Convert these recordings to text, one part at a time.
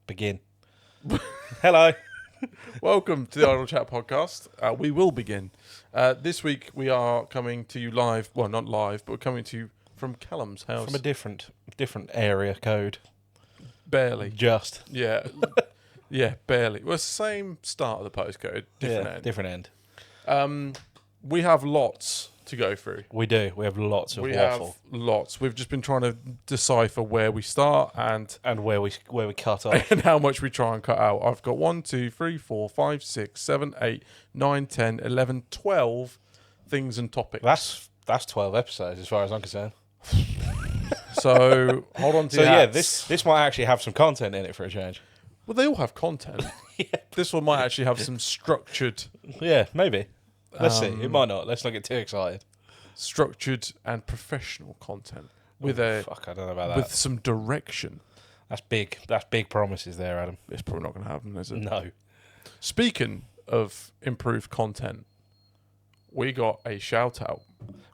begin. Hello. Welcome to the Idle Chat podcast. We will begin. This week we are coming to you live. Well, not live, but we're coming to you from Callum's house. From a different area code. Barely. Just. Yeah. Yeah, barely. Well, it's the same start of the postcode. Different end. We have lots to go through. We do. We have lots of waffle. Have lots. We've just been trying to decipher where we start and where we cut off. and how much we try and cut out. I've got 1, 2, 3, 4, 5, 6, 7, 8, 9, 10, 11, 12 things and topics. That's 12 episodes as far as I'm concerned. So hold on to So your yeah, hats. this might actually have some content in it for a change. Well, they all have content. Yeah. This one might actually have some structured Yeah, maybe. Let's see. It might not. Let's not get too excited. and professional content with I don't know about that. with some direction. That's big. That's big promises there, Adam. It's probably not going to happen, is it? No. Speaking of improved content, we got a shout out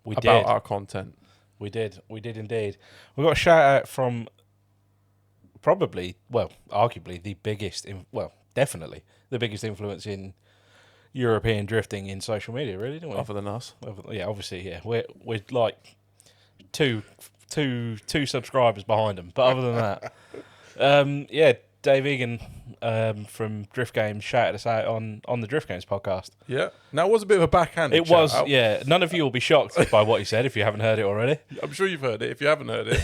We about did. our content. We did indeed. We got a shout out from arguably the biggest, definitely the biggest influence in European drifting in social media, really, didn't we? Other than us. Yeah, obviously, yeah. We're like two subscribers behind them, but other than that, yeah, Dave Egan from Drift Games shouted us out on the Drift Games podcast. Yeah. Now, it was a bit of a backhanded It was, shout out. yeah. None of you will be shocked by what he said if you haven't heard it already. I'm sure you've heard it. If you haven't heard it,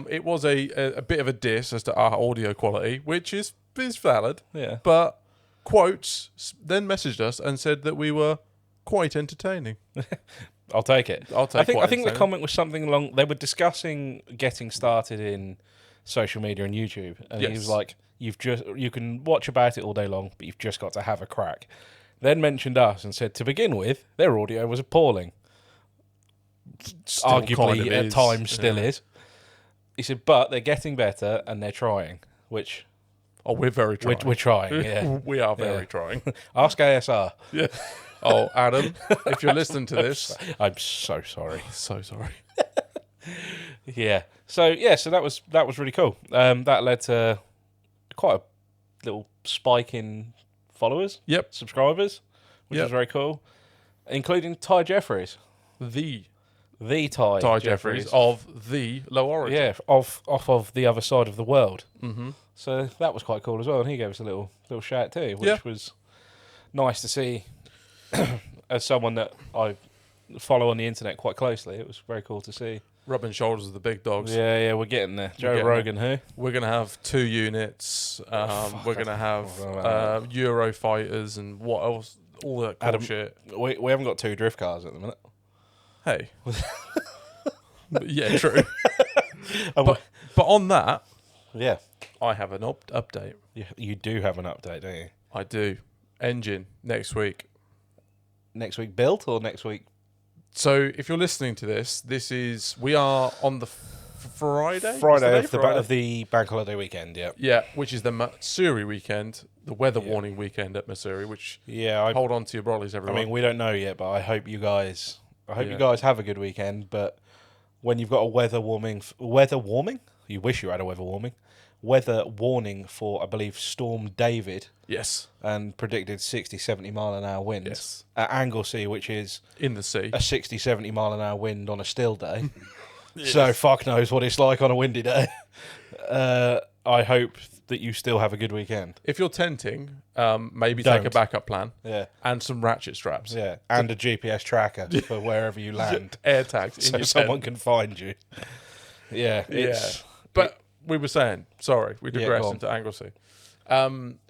it was a bit of a diss as to our audio quality, which is valid. Yeah. But Quotes then messaged us and said that we were quite entertaining. I'll take it. I I think the entertaining. comment was something along. They were discussing getting started in social media and YouTube, and he Yes. was like, you can watch about it all day long, but you've just got to have a crack." Then mentioned us and said, to begin with, their audio was appalling. Still Arguably, kind of at is. times, still Yeah. is. He said, but they're getting better and they're trying, which Oh, we're very trying. we're trying. Yeah. We are very Yeah. trying. Ask ASR. Yeah. Oh, Adam, if you're listening to this, I'm so sorry. so sorry. Yeah. So that was really cool. That led to quite a little spike in followers, Yep. subscribers, which Yep. was very cool, including Ty Jeffries, The the Ty Jeffries of the Low Origin. yeah, off of the other side of the world. Mm-hmm. So that was quite cool as well, and he gave us a little shout too, which Yeah. was nice to see. As someone that I follow on the internet quite closely, it was very cool to see. Rubbing shoulders with the big dogs. Yeah, we're getting there. Joe getting Rogan, who? We're going to have 2 units. We're going to have Oh, Euro fighters and what else? All that cool Adam- shit. We haven't got 2 drift cars at the minute. Hey. But yeah, true. Oh, but on that, yeah, I have an update. you do have an update, don't you? I do. Engine next week. Next week built or next week? So if you're listening to this, we are on the Friday? Friday Is today? of the bank holiday weekend, yeah. Yeah, which is the Missouri weekend, the weather warning weekend at Missouri, which Yeah, hold on to your brollies, I everyone. mean, we don't know yet, but I hope you guys Yeah. you guys have a good weekend, but when you've got a weather warming? You wish you had a weather warning for, I believe, Storm David, Yes. and predicted 60, 70 mile an hour winds Yes. at Anglesey, which is In the sea. a 60, 70 mile an hour wind on a still day. So fuck knows what it's like on a windy day. I hope that you still have a good weekend. If you're tenting, maybe Don't. take a backup plan Yeah. and some ratchet straps. Yeah. And a GPS tracker for wherever you land. Air tags in So your someone tent. can find you. Yeah. It's But we were saying, sorry, we Yeah, digressed go on. into Anglesey.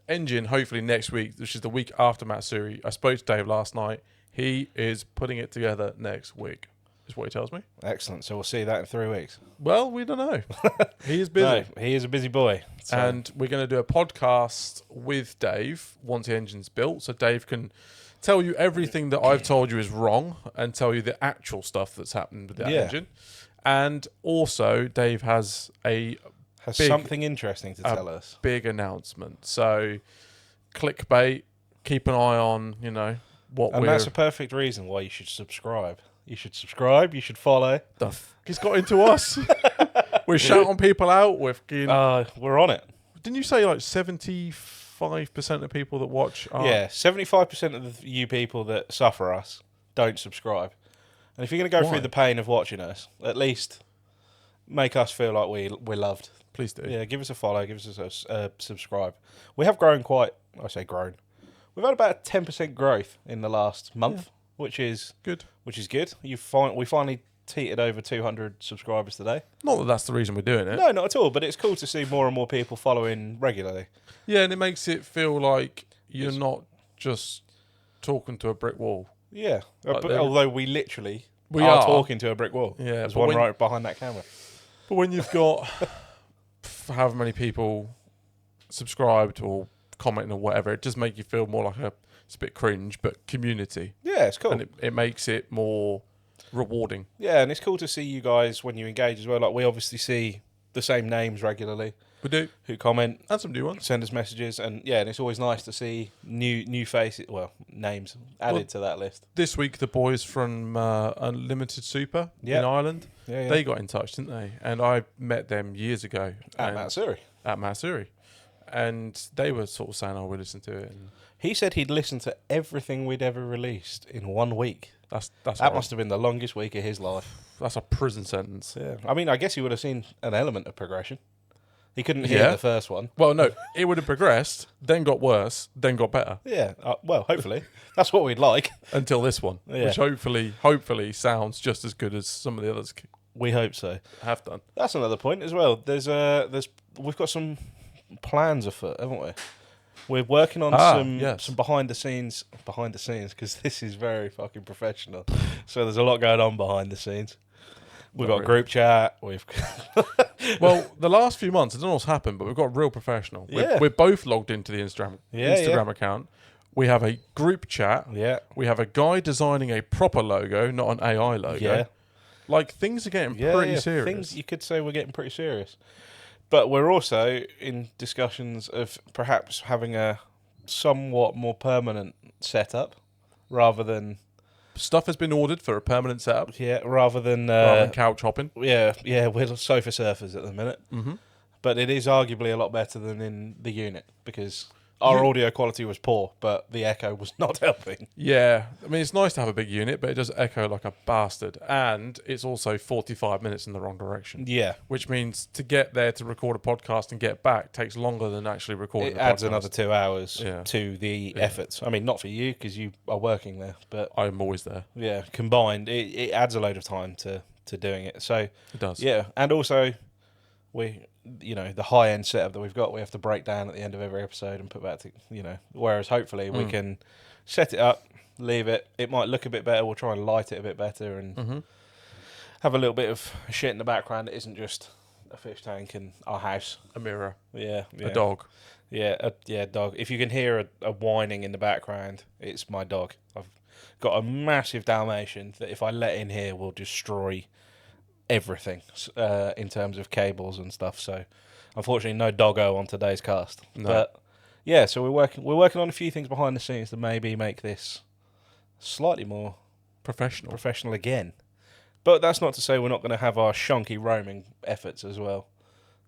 Engine, hopefully next week, which is the week after Matsuri. I spoke to Dave last night. He is putting it together next week, is what he tells me. excellent. So we'll see that in 3 weeks. Well, we don't know. He is busy. No, he is a busy boy. So, And we're going to do a podcast with Dave once the engine's built, so Dave can tell you everything that I've told you is wrong and tell you the actual stuff that's happened with that engine. And also, Dave has a has big- something interesting to tell us. big announcement. So, clickbait, keep an eye on, what And we're... that's a perfect reason why you should subscribe. You should subscribe. You should follow. He's got into us. We're shouting people out. We're We're on it. Didn't you say like 75% of people that watch are... Yeah, 75% of you people that suffer us don't subscribe. And if you're going to go through the pain of watching us, at least make us feel like we're loved. Please do. Yeah, give us a follow, give us a subscribe. We have grown I say grown. We've had about a 10% growth in the last month, which is good. We finally teetered over 200 subscribers today. Not that that's the reason we're doing it. No, not at all, but it's cool to see more and more people following regularly. Yeah, and it makes it feel like you're not just talking to a brick wall. Yeah, Like although we literally are talking to a brick wall. Yeah, there's one right behind that camera. But when you've got however many people subscribed or commenting or whatever, it does make you feel more like it's a bit cringe, but community. Yeah, it's cool. And it makes it more rewarding. Yeah, and it's cool to see you guys when you engage as well. Like, we obviously see the same names regularly. We do. Who comment. And some new ones. Send us messages. And yeah, and it's always nice to see new faces, names added to that list. This week, the boys from Unlimited Super in Ireland, they got in touch, didn't they? And I met them years ago. At Matsuri. At Matsuri. And they were sort of saying, we listened to it. And he said he'd listened to everything we'd ever released in 1 week. That must have been the longest week of his life. That's a prison sentence. Yeah. I mean, I guess he would have seen an element of progression. He couldn't hear the first one. Well, no, it would have progressed, then got worse, then got better. Yeah. Hopefully. That's what we'd like. Until this one, which hopefully sounds just as good as some of the others. We hope so. Have done. That's another point as well. We've got some plans afoot, haven't we? We're working on some behind the scenes because this is very fucking professional. So there's a lot going on behind the scenes. We've got a group chat. Well, the last few months, I don't know what's happened, but we've got real professional. We're both logged into the Instagram account. We have a group chat. Yeah. We have a guy designing a proper logo, not an AI logo. Yeah. Like, things are getting pretty serious. Things you could say we're getting pretty serious. But we're also in discussions of perhaps having a somewhat more permanent setup rather than... Stuff has been ordered for a permanent setup. Yeah, rather than couch hopping. Yeah, we're sofa surfers at the minute. Mm-hmm. But it is arguably a lot better than in the unit because our audio quality was poor, but the echo was not helping. Yeah, I mean, it's nice to have a big unit, but it does echo like a bastard. And it's also 45 minutes in the wrong direction. Yeah. Which means to get there to record a podcast and get back takes longer than actually recording It adds another 2 hours to the Yeah. efforts. I mean, not for you because you are working there, but... I'm always there. Yeah, combined, it adds a load of time to doing it. So it does. Yeah, and also the high end setup that we've got, we have to break down at the end of every episode and put back to whereas hopefully we can set it up, leave it. It might look a bit better. We'll try and light it a bit better and have a little bit of shit in the background. It isn't just a fish tank and our house, a mirror, a dog. Dog. If you can hear a whining in the background, it's my dog. I've got a massive Dalmatian that if I let in here will destroy everything in terms of cables and stuff. So unfortunately no doggo on today's cast. No. But yeah, so we're working on a few things behind the scenes to maybe make this slightly more professional again. But that's not to say we're not going to have our shonky roaming efforts as well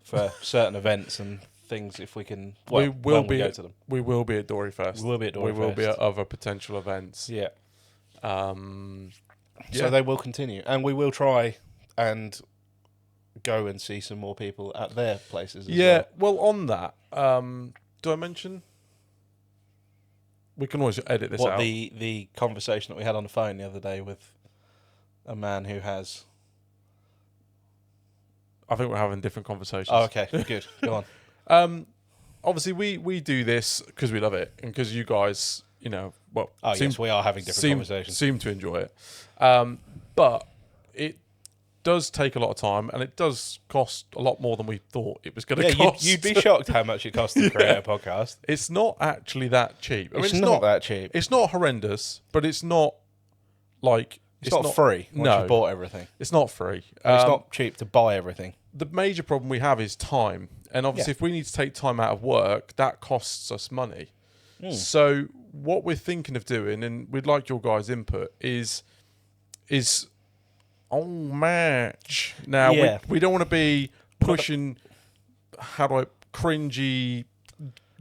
for certain events and things if we can. We will be go to them. We will be at Dory Fest. We will be at Dory Fest. We will be at other potential events. Yeah. So they will continue, and we will try and go and see some more people at their places as well. On that, do I mention? We can always edit this out. The conversation that we had on the phone the other day with a man who has... I think we're having different conversations. Oh, okay. Good. Go on. Obviously, we do this because we love it and because you guys, yes, we are having different conversations. Seem to enjoy it. But it does take a lot of time and it does cost a lot more than we thought it was going to cost. You'd be shocked how much it costs to create a podcast. It's not actually that cheap. It's not that cheap. It's not horrendous, but it's not like... It's not free once you bought everything. It's not free. It's not cheap to buy everything. The major problem we have is time. And obviously, if we need to take time out of work, that costs us money. So what we're thinking of doing, and we'd like your guys' input, is on match. Now, we don't want to be pushing... How do I cringy,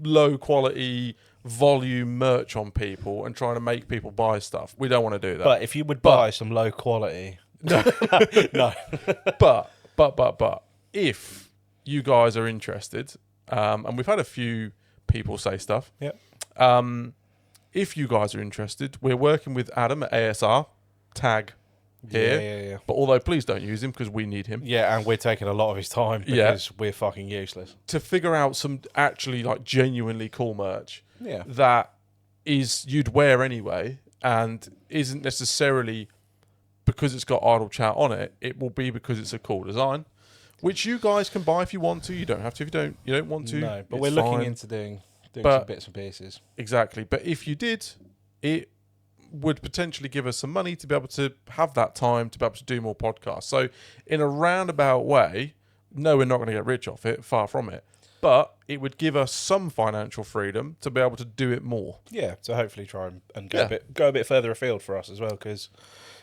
low quality volume merch on people and trying to make people buy stuff. We don't want to do that. But if you would buy some low quality, no, no. but if you guys are interested, and we've had a few people say stuff. Yep. If you guys are interested, we're working with Adam at ASR. Tag here. Yeah. But although please don't use him because we need him. Yeah, and we're taking a lot of his time because we're fucking useless. To figure out some actually like genuinely cool merch. Yeah. That is you'd wear anyway and isn't necessarily because it's got Idle Chat on it. It will be because it's a cool design, which you guys can buy if you want to. You don't have to if you don't want to. No, but we're looking into doing some bits and pieces. Exactly. But if you did, it would potentially give us some money to be able to have that time to be able to do more podcasts. So in a roundabout way, no, we're not going to get rich off it, far from it. But it would give us some financial freedom to be able to do it more. Yeah, to hopefully try and go a bit further afield for us as well, because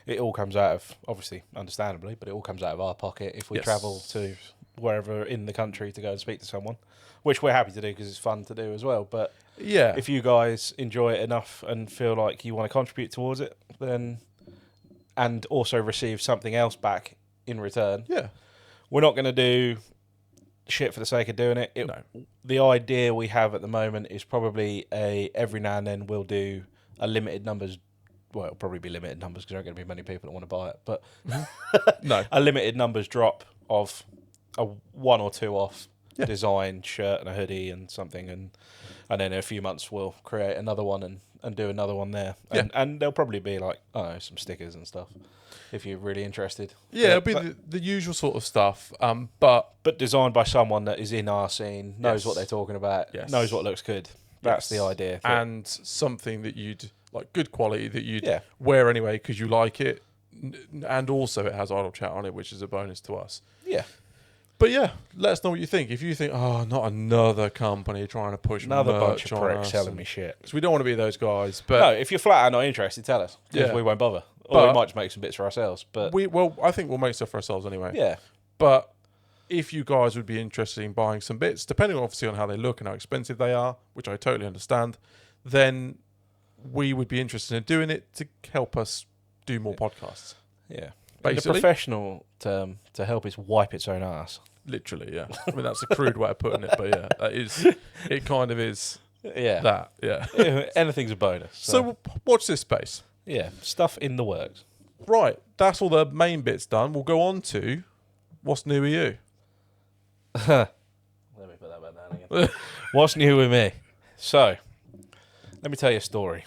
it all comes out of, obviously, understandably, but it all comes out of our pocket if we travel to wherever in the country to go and speak to someone, which we're happy to do because it's fun to do as well. But yeah, if you guys enjoy it enough and feel like you want to contribute towards it, then and also receive something else back in return, we're not going to do shit for the sake of doing it. No. The idea we have at the moment is probably every now and then we'll do a limited numbers. Well, it'll probably be limited numbers because there aren't going to be many people that want to buy it. But no, a limited numbers drop of a 1 or 2 off design shirt and a hoodie and something, and then in a few months we'll create another one and do another one there. And there'll probably be like, I don't know, some stickers and stuff if you're really interested. Yeah, it'll be the usual sort of stuff. But designed by someone that is in our scene, knows what they're talking about, knows what looks good. That's the idea. And something that you'd like, good quality that you'd wear anyway because you like it, and also it has Idle Chat on it, which is a bonus to us. Yeah. But yeah, let us know what you think. If you think, oh, not another company trying to push another bunch merch of on pricks us selling me shit. Because we don't want to be those guys. But no, if you're flat out not interested, tell us. Because we won't bother. Or we might just make some bits for ourselves. But I think we'll make stuff for ourselves anyway. Yeah. But if you guys would be interested in buying some bits, depending obviously on how they look and how expensive they are, which I totally understand, then we would be interested in doing it to help us do more podcasts. Yeah. Basically, in the professional term, to help is wipe its own ass. Literally, yeah. I mean, that's a crude way of putting it, but yeah, it kind of is that, yeah. Anything's a bonus. So watch this space. Yeah, stuff in the works. Right, that's all the main bits done. We'll go on to what's new with you. Let me put that back down again. What's new with me? So, let me tell you a story.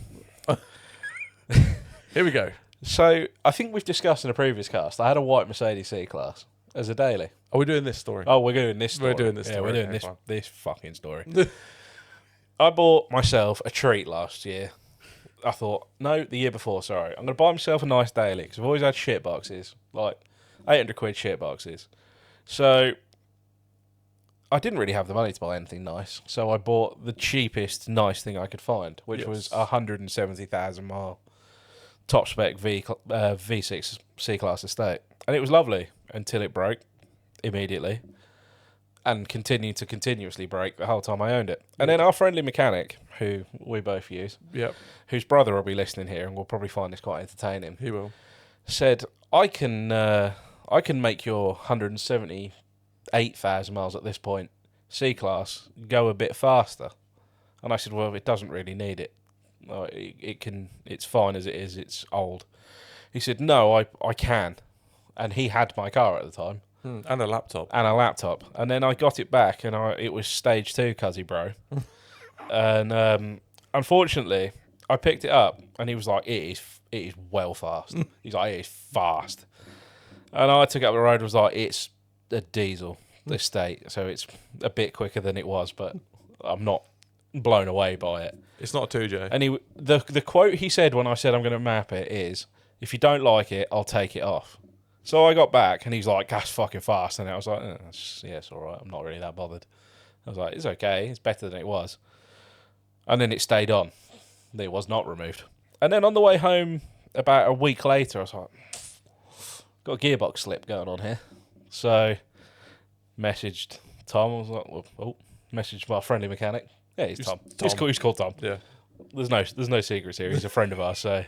Here we go. So, I think we've discussed in a previous cast, I had a white Mercedes C-Class as a daily. Are we doing this story? Oh, we're doing this story. We're doing this story. Yeah, we're doing this fucking story. I bought myself a treat last year. I thought, no, the year before, sorry. I'm going to buy myself a nice daily because I've always had shit boxes, like 800 quid shit boxes. So, I didn't really have the money to buy anything nice. So, I bought the cheapest nice thing I could find, which was a 170,000 mile top spec V6 C-Class estate. And it was lovely until it broke immediately and continued to continuously break the whole time I owned it. And then our friendly mechanic, who we both use, whose brother will be listening here and will probably find this quite entertaining. He will. Said, I can make your 178,000 miles at this point C-Class go a bit faster. And I said, well, it doesn't really need it. It's fine as it is. It's old. He said, no, I can. And he had my car at the time. And a laptop. And then I got it back, and it was stage 2, cuzzy bro. And unfortunately, I picked it up, and he was like, it is well fast. He's like, it is fast. And I took it up the road and was like, it's a diesel, this state, so it's a bit quicker than it was, but I'm not blown away by it. It's not a 2J. And the quote he said when I said I'm going to map it is, if you don't like it, I'll take it off. So I got back, and he's like, that's fucking fast. And I was like, it's all right. I'm not really that bothered. I was like, it's okay. It's better than it was. And then it stayed on. It was not removed. And then on the way home, about a week later, I was like, got a gearbox slip going on here. So messaged Tom. I was like, well, Messaged my friendly mechanic. Yeah, he's Tom. Tom. He's called Tom. Yeah. There's no secrets here. He's a friend of ours, so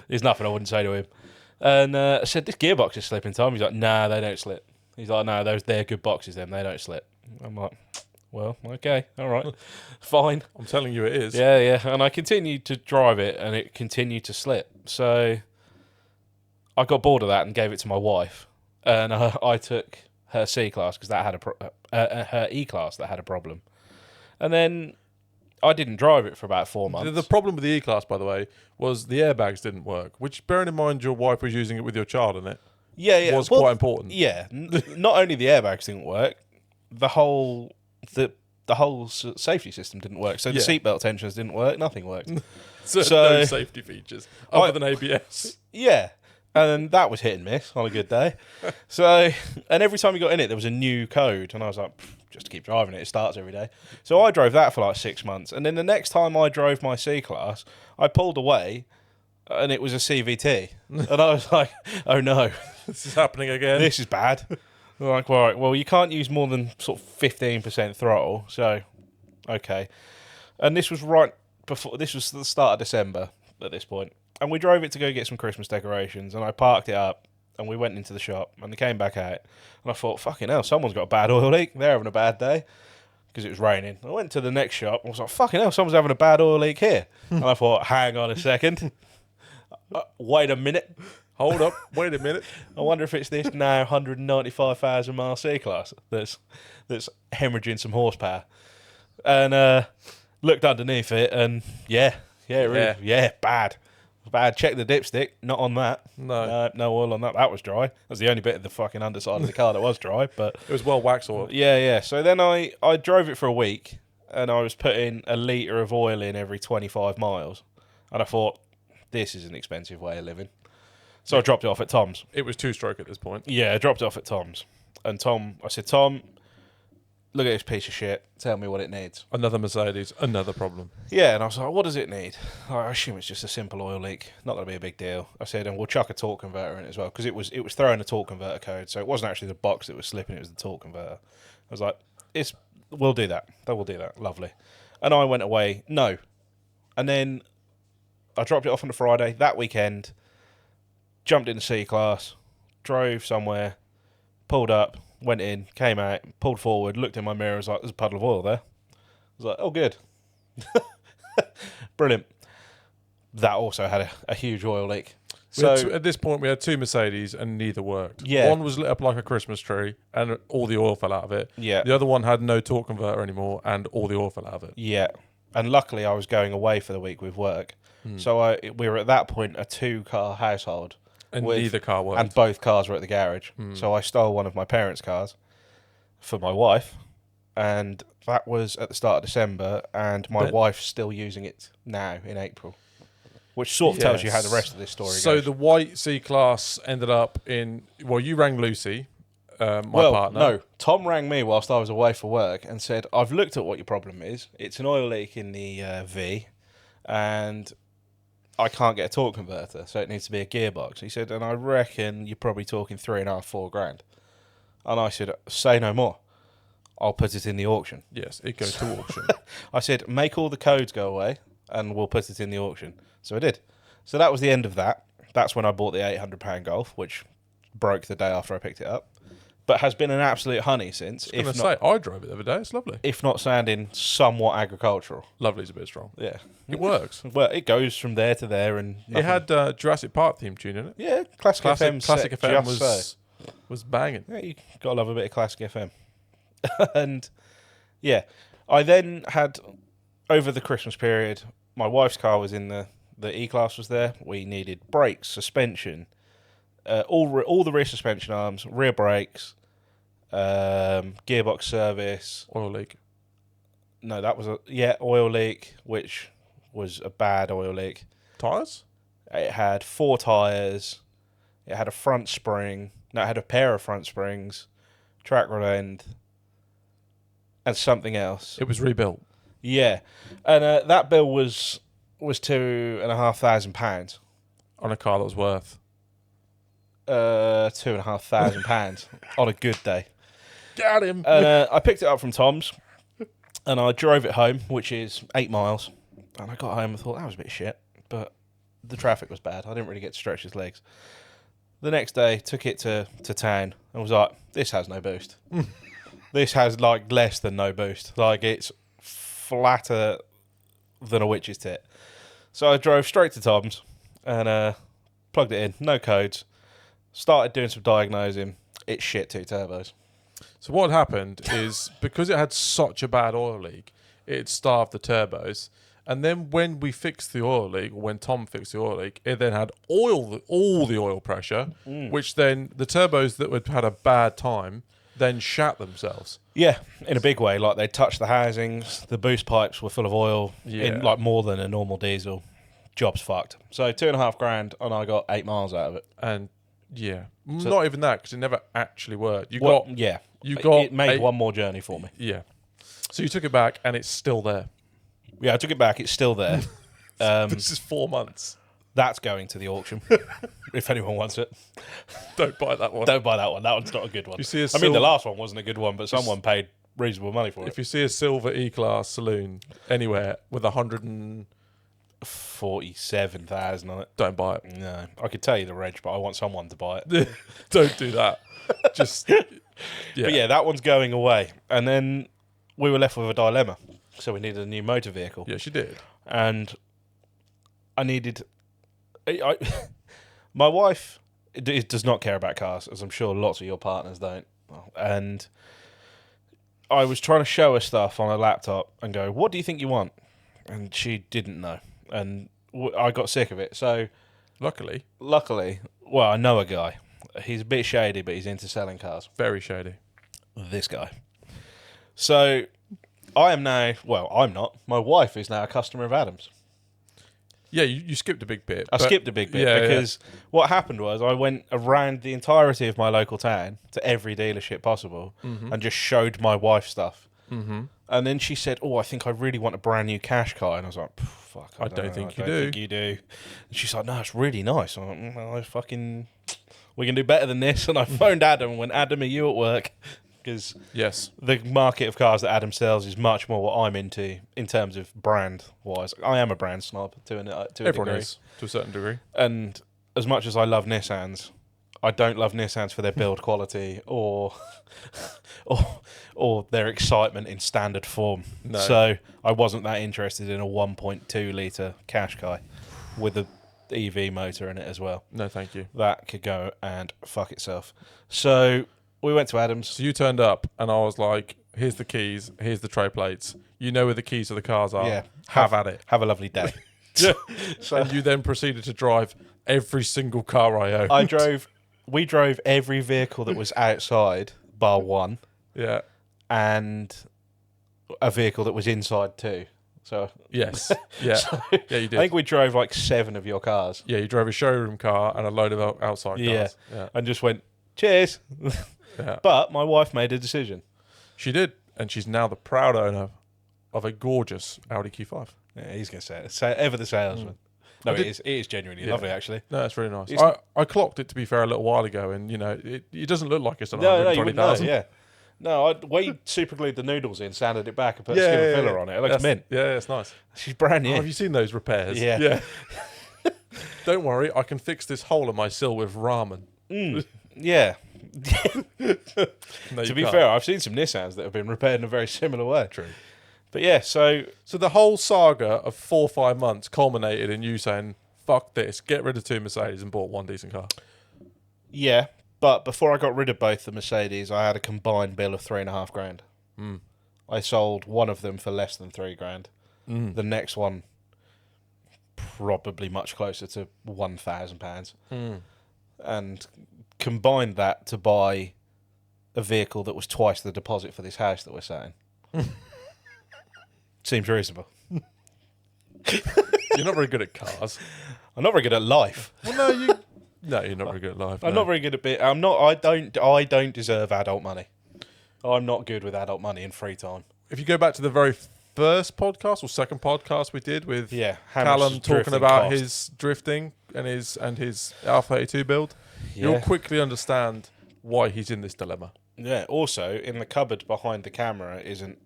there's nothing I wouldn't say to him. And I said, this gearbox is slipping, Tom. He's like, nah, they don't slip. He's like, no, they're good boxes, them. They don't slip. I'm like, well, okay, all right, fine. I'm telling you it is. Yeah. And I continued to drive it, and it continued to slip. So I got bored of that and gave it to my wife. And I took her C-Class because that had her E-Class that had a problem. And then I didn't drive it for about 4 months. The problem with the E-Class, by the way, was the airbags didn't work, which, bearing in mind your wife was using it with your child in it, was quite important. Yeah, not only the airbags didn't work, the whole safety system didn't work. So the seatbelt tensions didn't work. Nothing worked. So no safety features other than ABS. Yeah, and that was hit and miss on a good day. So, and every time you got in it, there was a new code, and I was like, just to keep driving it. It starts every day. So I drove that for like 6 months, and then the next time I drove my C-Class, I pulled away, and it was a CVT, and I was like, oh no, this is happening again. This is bad. I'm like, all right, well, you can't use more than sort of 15% throttle, so okay. And this was right before. This was the start of December at this point, and we drove it to go get some Christmas decorations, and I parked it up. And we went into the shop, and they came back out, and I thought, fucking hell, someone's got a bad oil leak. They're having a bad day because it was raining. I went to the next shop, and I was like, fucking hell, someone's having a bad oil leak here. And I thought, hang on a second. Wait a minute. Hold up. Wait a minute. I wonder if it's this now 195,000 mile C-Class that's hemorrhaging some horsepower. And looked underneath it, and bad. Bad. Check the dipstick. Not on that. No oil on that. That was dry. That was the only bit of the fucking underside of the car that was dry. But it was well wax oil. Yeah. So then I drove it for a week, and I was putting a litre of oil in every 25 miles. And I thought, this is an expensive way of living. So I dropped it off at Tom's. It was two-stroke at this point. Yeah, I dropped it off at Tom's. And I said, Tom, look at this piece of shit. Tell me what it needs. Another Mercedes, another problem. Yeah, and I was like, what does it need? I assume it's just a simple oil leak. Not going to be a big deal. I said, and we'll chuck a torque converter in it as well, because it was throwing a torque converter code. So it wasn't actually the box that was slipping, it was the torque converter. I was like, we'll do that. We'll do that. Lovely. And I went away, no. And then I dropped it off on the Friday. That weekend, jumped in the C-Class, drove somewhere, pulled up, went in, came out, pulled forward, looked in my mirror, was like, there's a puddle of oil there. I was like, oh, good. Brilliant. That also had a huge oil leak. So at this point, we had two Mercedes and neither worked. Yeah. One was lit up like a Christmas tree and all the oil fell out of it. Yeah. The other one had no torque converter anymore and all the oil fell out of it. Yeah. And luckily, I was going away for the week with work. So we were at that point a 2-car household. And neither car worked. And both cars were at the garage. So I stole one of my parents' cars for my wife. And that was at the start of December. And my wife's still using it now in April. Which sort of tells you how the rest of this story goes. So the white C-Class ended up in... Well, you rang Lucy, my partner. No. Tom rang me whilst I was away for work and said, I've looked at what your problem is. It's an oil leak in the V. And I can't get a torque converter, so it needs to be a gearbox. He said, and I reckon you're probably talking $3,500, $4 grand. And I said, say no more. I'll put it in the auction. Yes, it goes to auction. I said, make all the codes go away, and we'll put it in the auction. So I did. So that was the end of that. That's when I bought the £800 Golf, which broke the day after I picked it up. But has been an absolute honey since. I was going to say, I drove it the other day. It's lovely. If not sounding somewhat agricultural. Lovely's a bit strong. Yeah. It works. Well, it goes from there to there. And it had Jurassic Park theme tune in it. Yeah, Classic FM. Classic FM was banging. Yeah, you got to love a bit of Classic FM. And, yeah, I then had, over the Christmas period, my wife's car was in the E-Class was there. We needed brakes, suspension, all the rear suspension arms, rear brakes, gearbox service. Oil leak. No, that was oil leak, which was a bad oil leak. Tyres? It had 4 tyres. It had a front spring. No, it had a pair of front springs, track rod end, and something else. It was rebuilt. Yeah, and that bill was £2,500 on a car that was worth £2,500 on a good day. Got him. And I picked it up from Tom's, And I drove it home, which is 8 miles. And I got home and thought, that was a bit shit. But the traffic was bad. I didn't really get to stretch his legs. The next day, took it to town and was like, this has no boost. This has, like, less than no boost. Like, it's flatter than a witch's tit. So I drove straight to Tom's and plugged it in. No codes. Started doing some diagnosing. It shit 2 turbos. So what happened is, because it had such a bad oil leak, it starved the turbos. And then when we fixed the oil leak, or when Tom fixed the oil leak, it then had all the oil pressure, which then the turbos that had had a bad time then shat themselves. Yeah, in a big way. Like, they touched the housings, the boost pipes were full of oil, in like more than a normal diesel. Job's fucked. So $2,500, and I got 8 miles out of it. And yeah, So, not even that, because it never actually worked. It made one more journey for me. Yeah. So you took it back, and it's still there. Yeah, I took it back. It's still there. This is 4 months. That's going to the auction if anyone wants it. Don't buy that one. Don't buy that one. That one's not a good one. You see the last one wasn't a good one, but someone paid reasonable money for it. If you see a silver E-Class saloon anywhere with 47,000 on it, don't buy it. No, I could tell you the reg, but I want someone to buy it. Don't do that. Just But yeah, that one's going away, and then we were left with a dilemma. So we needed a new motor vehicle. Yes, you did. And I needed. My wife does not care about cars, as I'm sure lots of your partners don't. And I was trying to show her stuff on a laptop and go, "What do you think you want?" And she didn't know, and I got sick of it. So luckily, well, I know a guy. He's a bit shady, but he's into selling cars. Very shady. This guy. So I am now. Well, I'm not. My wife is now a customer of Adam's. Yeah, you skipped a big bit. I skipped a big bit because what happened was I went around the entirety of my local town to every dealership possible and just showed my wife stuff. Mm-hmm. And then she said, "Oh, I think I really want a brand new cash car." And I was like, "Fuck, I don't think you do." And she's like, "No, it's really nice." I'm like, "Well, we can do better than this." And I phoned Adam and went, "Adam, are you at work?" Because yes, the market of cars that Adam sells is much more what I'm into in terms of brand wise. I am a brand snob to a everyone degree. is to a certain degree. And as much as I love Nissans, I don't love Nissans for their build quality or their excitement in standard form. No. So I wasn't that interested in a 1.2 litre Qashqai with a EV motor in it as well. No, thank you. That could go and fuck itself. So we went to Adam's. So you turned up, and I was like, "Here's the keys. Here's the tray plates. You know where the keys to the cars are. Yeah, have at it. Have a lovely day." Yeah. And you then proceeded to drive every single car I owned. We drove every vehicle that was outside, bar one. Yeah. And a vehicle that was inside too. So yes. Yeah. Yeah, you did. I think we drove like 7 of your cars. Yeah, you drove a showroom car and a load of outside cars. Yeah. And just went, "Cheers." Yeah. But my wife made a decision. She did, and she's now the proud owner of a gorgeous Audi Q5. Yeah, he's going to say it. Ever the salesman. No, it is genuinely lovely, actually. No, it's really nice. I clocked it, to be fair, a little while ago, and, it doesn't look like it's done No, 120,000. Yeah. No, we super glued the noodles in, sanded it back, and put a skim of filler on it. It looks mint. Yeah, it's nice. She's brand new. Oh, have you seen those repairs? Yeah. Don't worry, I can fix this hole in my sill with ramen. Yeah. No, to be fair, I've seen some Nissans that have been repaired in a very similar way. True. But yeah, so the whole saga of 4 or 5 months culminated in you saying, "Fuck this, get rid of 2 Mercedes and bought 1 decent car." yeah, but before I got rid of both the Mercedes, I had a combined bill of $3,500. I sold one of them for less than $3,000. The next one, probably much closer to £1,000, and combined that to buy a vehicle that was twice the deposit for this house that we're selling. Seems reasonable. You're not very good at cars. I'm not very good at life. Well, no, you're not very good at life. I'm not very good at I don't deserve adult money. I'm not good with adult money in free time. If you go back to the very first podcast or second podcast we did with how Callum much talking about cost. his drifting and his R32 build, you'll quickly understand why he's in this dilemma. Yeah. Also, in the cupboard behind the camera isn't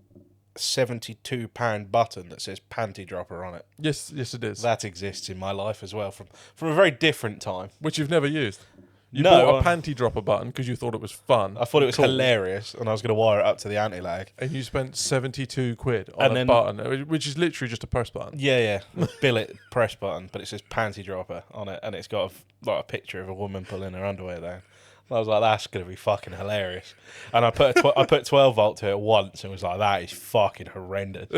£72 button that says panty dropper on it. Yes, it is. That exists in my life as well from a very different time. Which you've never used. You No, bought a panty dropper button because you thought it was fun. I thought it was cool, hilarious, and I was going to wire it up to the anti-lag. and you spent 72 quid on a button, which is literally just a press button. Yeah, billet press button, but it says panty dropper on it, and it's got a picture of a woman pulling her underwear down. I was like, that's going to be fucking hilarious. And I put 12 volt to it once and was like, that is fucking horrendous.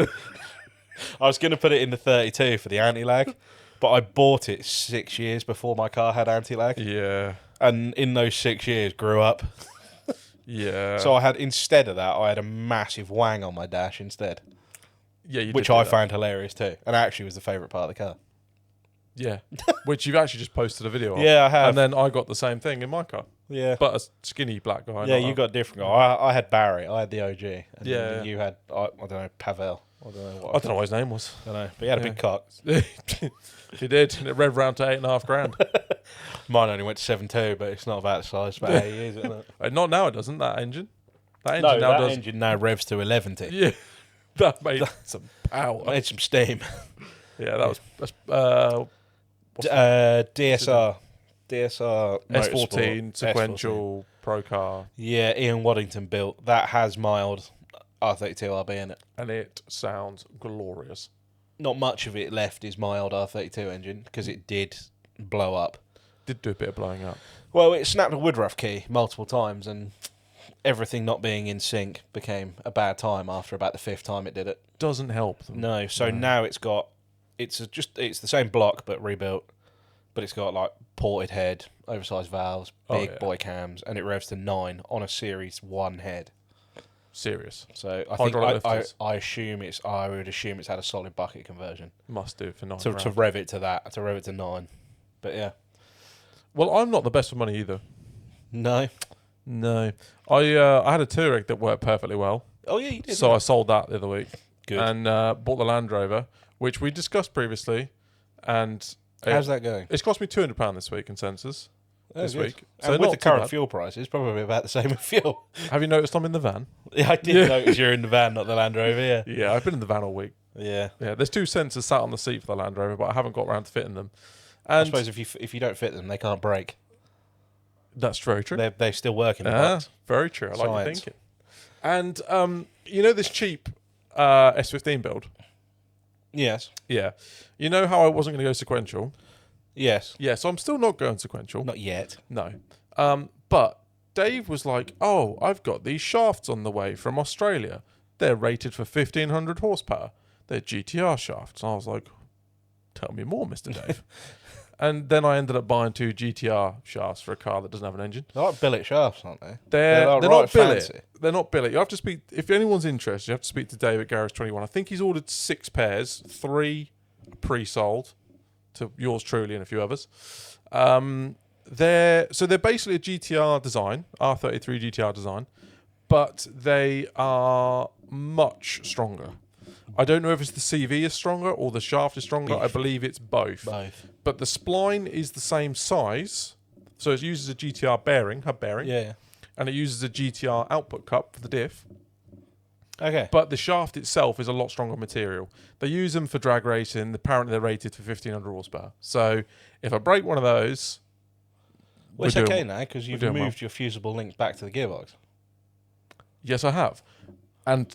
I was going to put it in the 32 for the anti-lag, but I bought it 6 years before my car had anti-lag. Yeah. And in those 6 years, grew up. Yeah. So instead of that, I had a massive wang on my dash instead. Yeah, which I found hilarious too. And actually was the favourite part of the car. Yeah. Which you've actually just posted a video of. Yeah, I have. And then I got the same thing in my car. Yeah. But a skinny black guy. Yeah, you got different guy. I had Barry. I had the OG. And yeah. You had, I don't know, Pavel. I don't know what his name was. I don't know. But he had a big cock. He did. And it revved round to $8,500. Mine only went to 7.2, but it's not about the size. It's about 8 years, isn't it? Not now, it doesn't, that engine. That engine now revs to 11. Yeah. That made some power. Made some steam. Yeah, that's DSR. DSR S14 sequential S14. pro car. Yeah, Ian Waddington built. That has mild R32RB in it. And it sounds glorious. Not much of it left is my old R32 engine because it did blow up. Did do a bit of blowing up. Well, it snapped a Woodruff key multiple times and everything not being in sync became a bad time after about the 5th time it did it. Doesn't help them. No, so now it's the same block but rebuilt, but it's got like ported head, oversized valves, big boy cams, and it revs to 9 on a Series 1 head. Serious. So I think I would assume it's had a solid bucket conversion. Must do for 9 to rev it to that, to rev it to 9. But yeah. Well, I'm not the best for money either. No. I had a Touareg that worked perfectly well. Oh yeah, you did. So I sold that the other week. Good. And bought the Land Rover, which we discussed previously. And how's that going? It's cost me £200 this week in sensors. This week. So and with the current fuel price, it's probably about the same with fuel. Have you noticed I'm in the van? Yeah, I did notice you're in the van, not the Land Rover, yeah. Yeah, I've been in the van all week. Yeah. Yeah, there's 2 sensors sat on the seat for the Land Rover, but I haven't got around to fitting them. And I suppose if you don't fit them, they can't break. That's very true. They're still working. Very true. I like your thinking. And you know this cheap S15 build? Yes. Yeah. You know how I wasn't going to go sequential? Yes. Yeah, so I'm still not going sequential. Not yet. No. But Dave was like, oh, I've got these shafts on the way from Australia. They're rated for 1,500 horsepower. They're GTR shafts. And I was like, tell me more, Mr. Dave. And then I ended up buying 2 GTR shafts for a car that doesn't have an engine. They're like billet shafts, aren't they? They're like not billet. fancy. They're not billet. You have to speak, if anyone's interested, you have to speak to Dave at Garage 21. I think he's ordered 6 pairs, 3 pre-sold to yours truly and a few others. They're basically a GTR design, R33 GTR design, but they are much stronger. I don't know if it's the CV is stronger or the shaft is stronger. I believe it's both. But the spline is the same size, so it uses a GTR hub bearing. Yeah. And it uses a GTR output cup for the diff. Okay. But the shaft itself is a lot stronger material. They use them for drag racing. Apparently they're rated for 1,500 horsepower. So if I break one of those... Well, it's okay now because you've moved your fusible link back to the gearbox. Yes, I have. And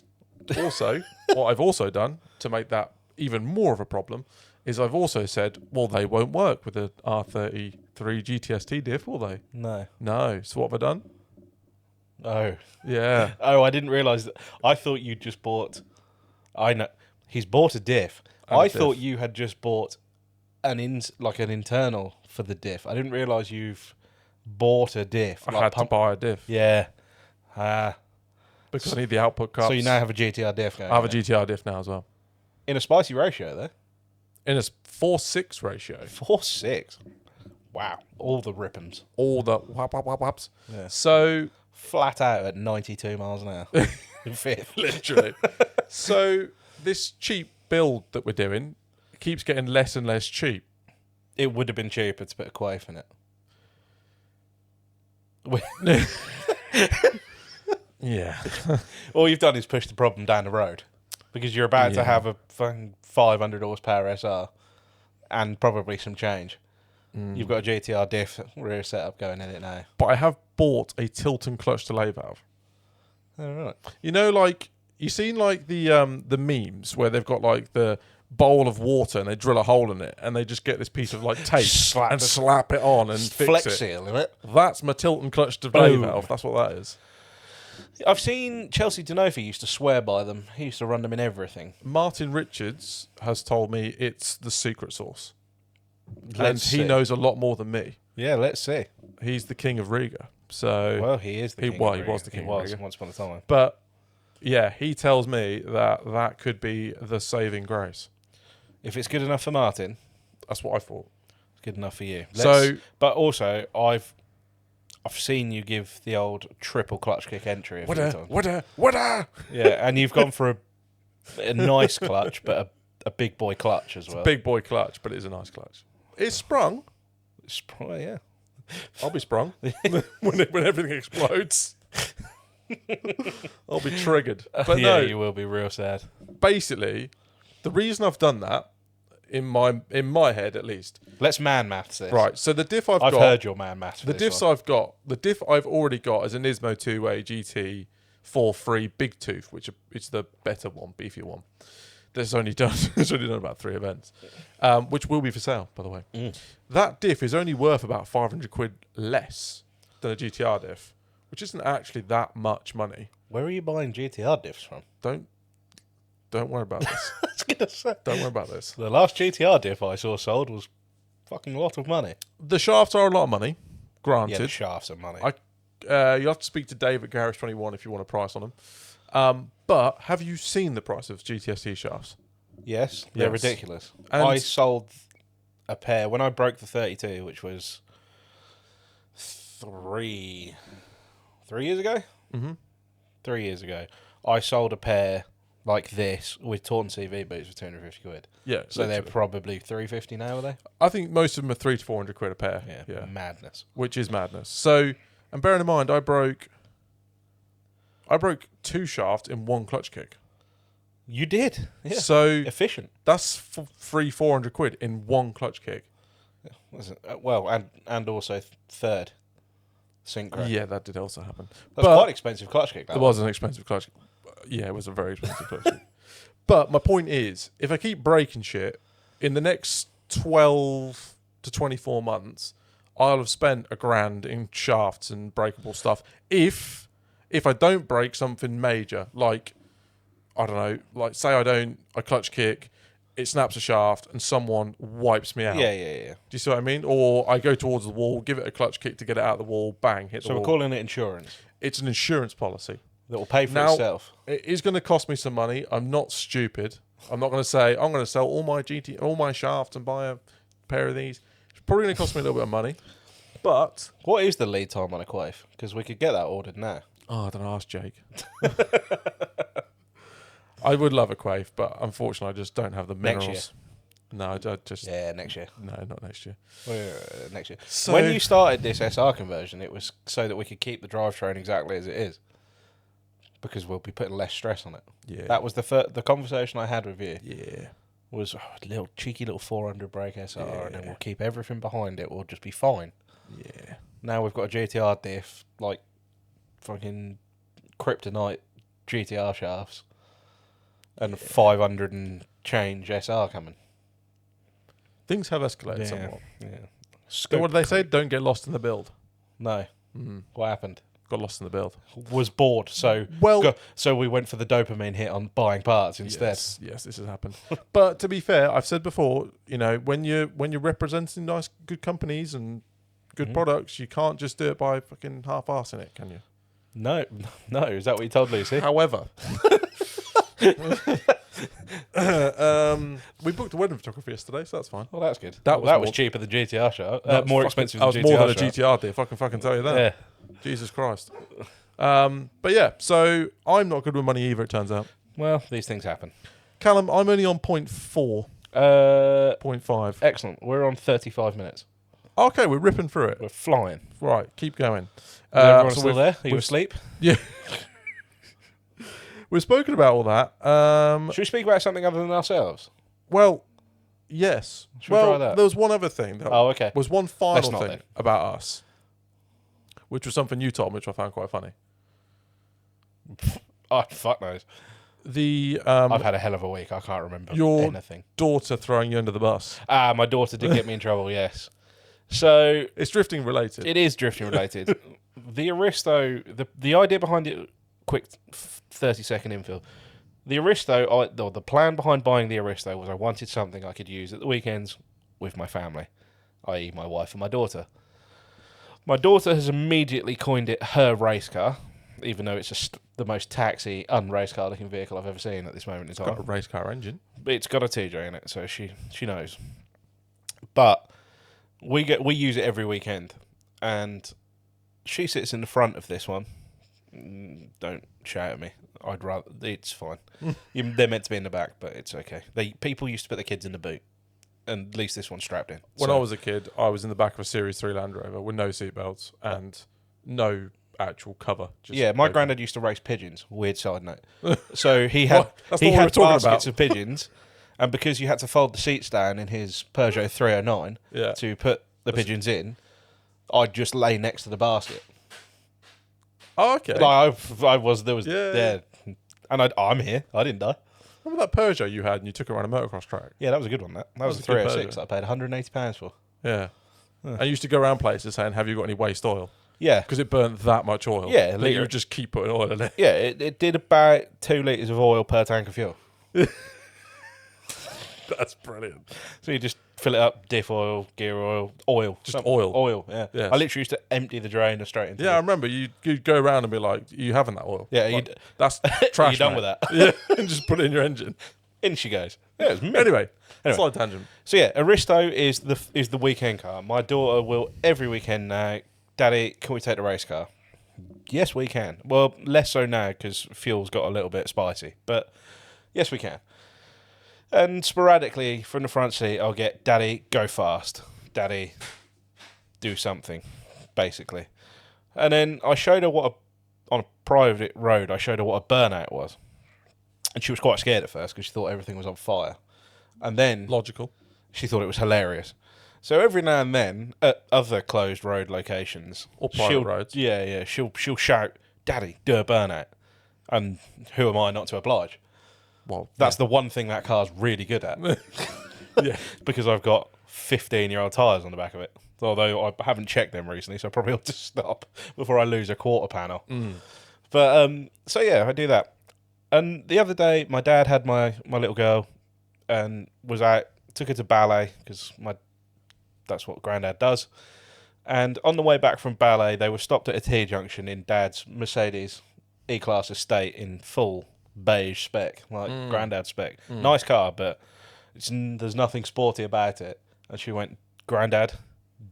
also, what I've also done to make that even more of a problem is I've also said, well, they won't work with the R33 GTST diff, will they? No. No. So what have I done? Oh. Yeah. Oh, I didn't realise that. I thought you just bought... I know. He's bought a diff. I thought you had just bought an internal for the diff. I didn't realise you've bought a diff. I had to buy a diff. Yeah. Because I need the output cups. So you now have a GTR diff going. I have a GTR diff now as well. In a spicy ratio, though? In a 4:6 ratio. 4:6? Wow. All the rippums. All the whaps. Yeah. So... Flat out at 92 miles an hour. In fifth. Literally. So this cheap build that we're doing keeps getting less and less cheap. It would have been cheaper to put a quaif in it. Yeah. All you've done is push the problem down the road. because you're about to Yeah. have a fucking 500 horsepower SR and probably some change. You've got a GTR diff rear setup going in it now. But I have bought a tilt and clutch delay valve. All right. You know, like you seen like the memes where they've got like the bowl of water and they drill a hole in it and they just get this piece of like tape Slap and the- slap it on and fix Flex it. seal in it. That's my tilt and clutch delay Boom. valve. That's what that is. I've seen Chelsea Denofi used to swear by them. He used to run them in everything. Martin Richards has told me it's the secret sauce. And Let's he see. knows a lot more than me. Yeah, let's see. He's the king of Riga. So, Well, he is the king. well, of he Riga. was the king He of was Riga. once upon a time. but yeah, he tells me that that could be the saving grace. If it's good enough for Martin, That's what I thought. it's good enough for you. So- but also, I've seen you give the old triple clutch kick entry a few times. What? Yeah, and you've gone for a nice clutch, but a big boy clutch as well. Big boy clutch, but it is a nice clutch. It's sprung. Yeah. I'll be sprung when everything explodes. I'll be triggered. But yeah, no, you will be real sad. basically, the reason I've done that in my head at least. Let's man maths this. Right. So the diff I've I've got. heard your man maths. For The this diffs one. I've got, the diff I've already got is an Nismo 2-way GT 4.3 Big Tooth, which is the better one, beefier one. That's only done. It's only done about 3 events, which will be for sale, by the way. That diff is only worth about 500 quid less than a GTR diff, which isn't actually that much money. Where are you buying GTR diffs from? Don't worry about this. I was gonna say. Don't worry about this. The last GTR diff I saw sold was fucking a lot of money. The shafts are a lot of money, Yeah, granted. the shafts are money. You have to speak to Dave at Garage 21 if you want a price on them. But have you seen the price of GTST shafts? Yes, they're Yes. ridiculous. And- I sold a pair when I broke the 32, which was 3 years ago. 3 years ago, I sold a pair like this with Taunton CV boots for 250 quid. Yeah. So they're literally. probably 350 now, are they? I think most of them are 300 to 400 quid a pair. Yeah, madness. Which is madness. So, and bearing in mind, I broke 2 shafts in 1 clutch kick. You did, yeah. So Efficient. that's 400 quid in 1 clutch kick. Was it? Well, and also third synchro. Yeah, that did also happen. That's but quite expensive clutch kick. That it was an expensive clutch. Yeah, it was a very expensive clutch kick. But my point is, if I keep breaking shit in the next 12 to 24 months, I'll have spent $1,000 in shafts and breakable stuff. If I don't break something major, like I don't know, like say I clutch kick, it snaps a shaft, and someone wipes me out. Yeah. Do you see what I mean? Or I go towards the wall, give it a clutch kick to get it out of the wall, bang, hit the So wall. we're calling it insurance It's an insurance policy. that will pay for Now- itself. It is going to cost me some money. I'm not stupid. I'm not going to say I'm going to sell all my shafts and buy a pair of these. It's probably going to cost me a little bit of money. But What is the lead time on a quaif? Because we could get that ordered now. I don't know. Ask Jake. I would love a quaif, but unfortunately, I just don't have the Next minerals. No, I just Yeah, next year. no, not next year. Next year. So- When you started this SR conversion, it was so that we could keep the drivetrain exactly as it is, because we'll be putting less stress on it. Yeah, That was the conversation I had with you. yeah. Was little cheeky little 400 brake SR, and then Yeah. we'll keep everything behind it. We'll just be fine. Yeah. Now we've got a GTR diff, like fucking kryptonite GTR shafts, and 500 and change SR coming. Things have escalated somewhat. Yeah. So what do they say? Don't get lost in the build. No. Mm. What happened? Got lost in the build. Was bored, so Well, so we went for the dopamine hit on buying parts instead. Yes, this has happened. But to be fair, I've said before, you know, when you're representing nice, good companies and good Mhm. products, you can't just do it by fucking half-assing it, can you? No, no. Is that what you told Lucy? However, we booked a wedding photography yesterday, so that's fine. Well, that's good. That That was was more- cheaper than GTR shot. That was More fucking- expensive That than was GTR more than a shot. GTR diff. I can fucking tell you that. Yeah. Jesus Christ. But yeah, so I'm not good with money either, it turns out. Well, these things happen. Callum, I'm only on 0.4, Uh, 0.5. excellent. We're on 35 minutes. Okay, we're ripping through it. We're flying. Right, keep going. Is everyone so still there? Are you we've- asleep? Yeah. we've spoken about all that. Should we speak about something other than ourselves? Well, yes. Should we try that? There was one other thing. Okay. Was one final not thing then. about us, which was something you told me, which I found quite funny. Oh, fuck knows. I've had a hell of a week. I can't remember anything. Daughter throwing you under the bus. My daughter did get me in trouble, yes. So It's drifting related. it is drifting related. The Aristo, the idea behind it, quick 30-second infill. The Aristo, the plan behind buying the Aristo was I wanted something I could use at the weekends with my family, i.e. my wife and my daughter. My daughter has immediately coined it her race car, even though it's the most taxi, un-race car looking vehicle I've ever seen at this moment in time. It's got a race car engine. It's got a TJ in it, so she knows. But we use it every weekend, and she sits in the front of this one. Don't shout at me. I'd rather. It's fine. They're meant to be in the back, but it's okay. People used to put the kids in the boot, and at least this one's strapped in. When I was a kid, I was in the back of a Series 3 Land Rover with no seatbelts and no actual cover. My granddad used to race pigeons. Weird side note. So he had That's he not what had we were talking baskets about. of pigeons, and because you had to fold the seats down in his Peugeot 309 to put the pigeons in, I'd just lay next to the basket. Oh, okay. Like and I'm here. I didn't die. Remember that Peugeot you had and you took it around a motocross track? Yeah, that was a good one. That was a a good 306 that I paid £180 for. Yeah. I used to go around places saying, have you got any waste oil? Yeah. Because it burnt that much oil. Yeah, that you would just keep putting oil in it. Yeah, it did about 2 litres of oil per tank of fuel. That's brilliant. So you just fill it up, diff oil, gear oil. Just oil. Oil, yeah. Yes. I literally used to empty the drain and straight into Yeah, I remember you'd go around and be like, you having that oil? Yeah, like, that's trash. you done mate. with that? Yeah, and just put it in your engine. In she goes. Yeah, it's mint. Anyway, slight tangent. So yeah, Aristo is the weekend car. My daughter will every weekend now, Daddy, can we take the race car? Yes, we can. Well, less so now because fuel's got a little bit spicy, but yes, we can. And sporadically from the front seat, I'll get Daddy, go fast. Daddy, do something, basically. And then I showed her on a private road, I showed her what a burnout was. And she was quite scared at first because she thought everything was on fire. And then Logical. she thought it was hilarious. So every now and then, at other closed road locations, Or private roads. Yeah, she'll shout, "Daddy, do a burnout," and who am I not to oblige? Well, That's the one thing that car's really good at. yeah. Because I've got 15-year-old tyres on the back of it. Although I haven't checked them recently, so I probably ought to stop before I lose a quarter panel. But so yeah, I do that. And the other day, my dad had my little girl, and was out, took her to ballet because that's what Grandad does. And on the way back from ballet, they were stopped at a T-junction in Dad's Mercedes E-Class estate in full beige spec, like Grandad spec. Nice car, but there's nothing sporty about it. And she went, "Grandad,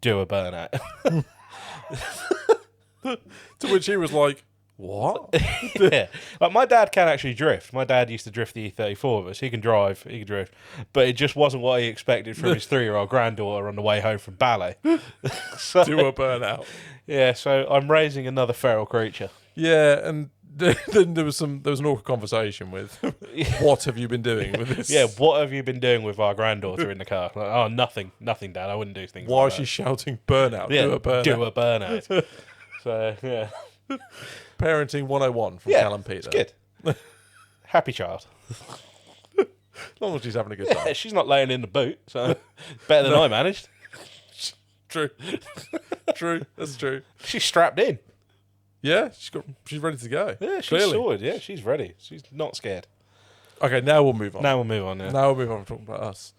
do a burnout." To which he was like, what? Yeah. Like, my dad can actually drift. My dad used to drift the E34 of us. He can drive, he can drift. But it just wasn't what he expected from his 3-year-old granddaughter on the way home from ballet. So, Do a burnout. yeah, so I'm raising another feral creature. Yeah, and then there was an awkward conversation with, what have you been doing with this? Yeah, what have you been doing with our granddaughter in the car? Like, oh, nothing, Dad. I wouldn't do things Why like is that. she shouting burnout? Yeah, Do a burnout. do a burnout. So, yeah. Parenting 101 from Yeah, Callum Peter. it's good. Happy child. As long as she's having a good time. Yeah, she's not laying in the boot, so better than I managed. True. True. That's true. She's strapped in. Yeah, she's ready to go. Yeah, she's Clearly. sorted. Yeah, she's ready. She's not scared. Okay, now we'll move on. Now we'll move on. Yeah. Now we'll move on from talking about us.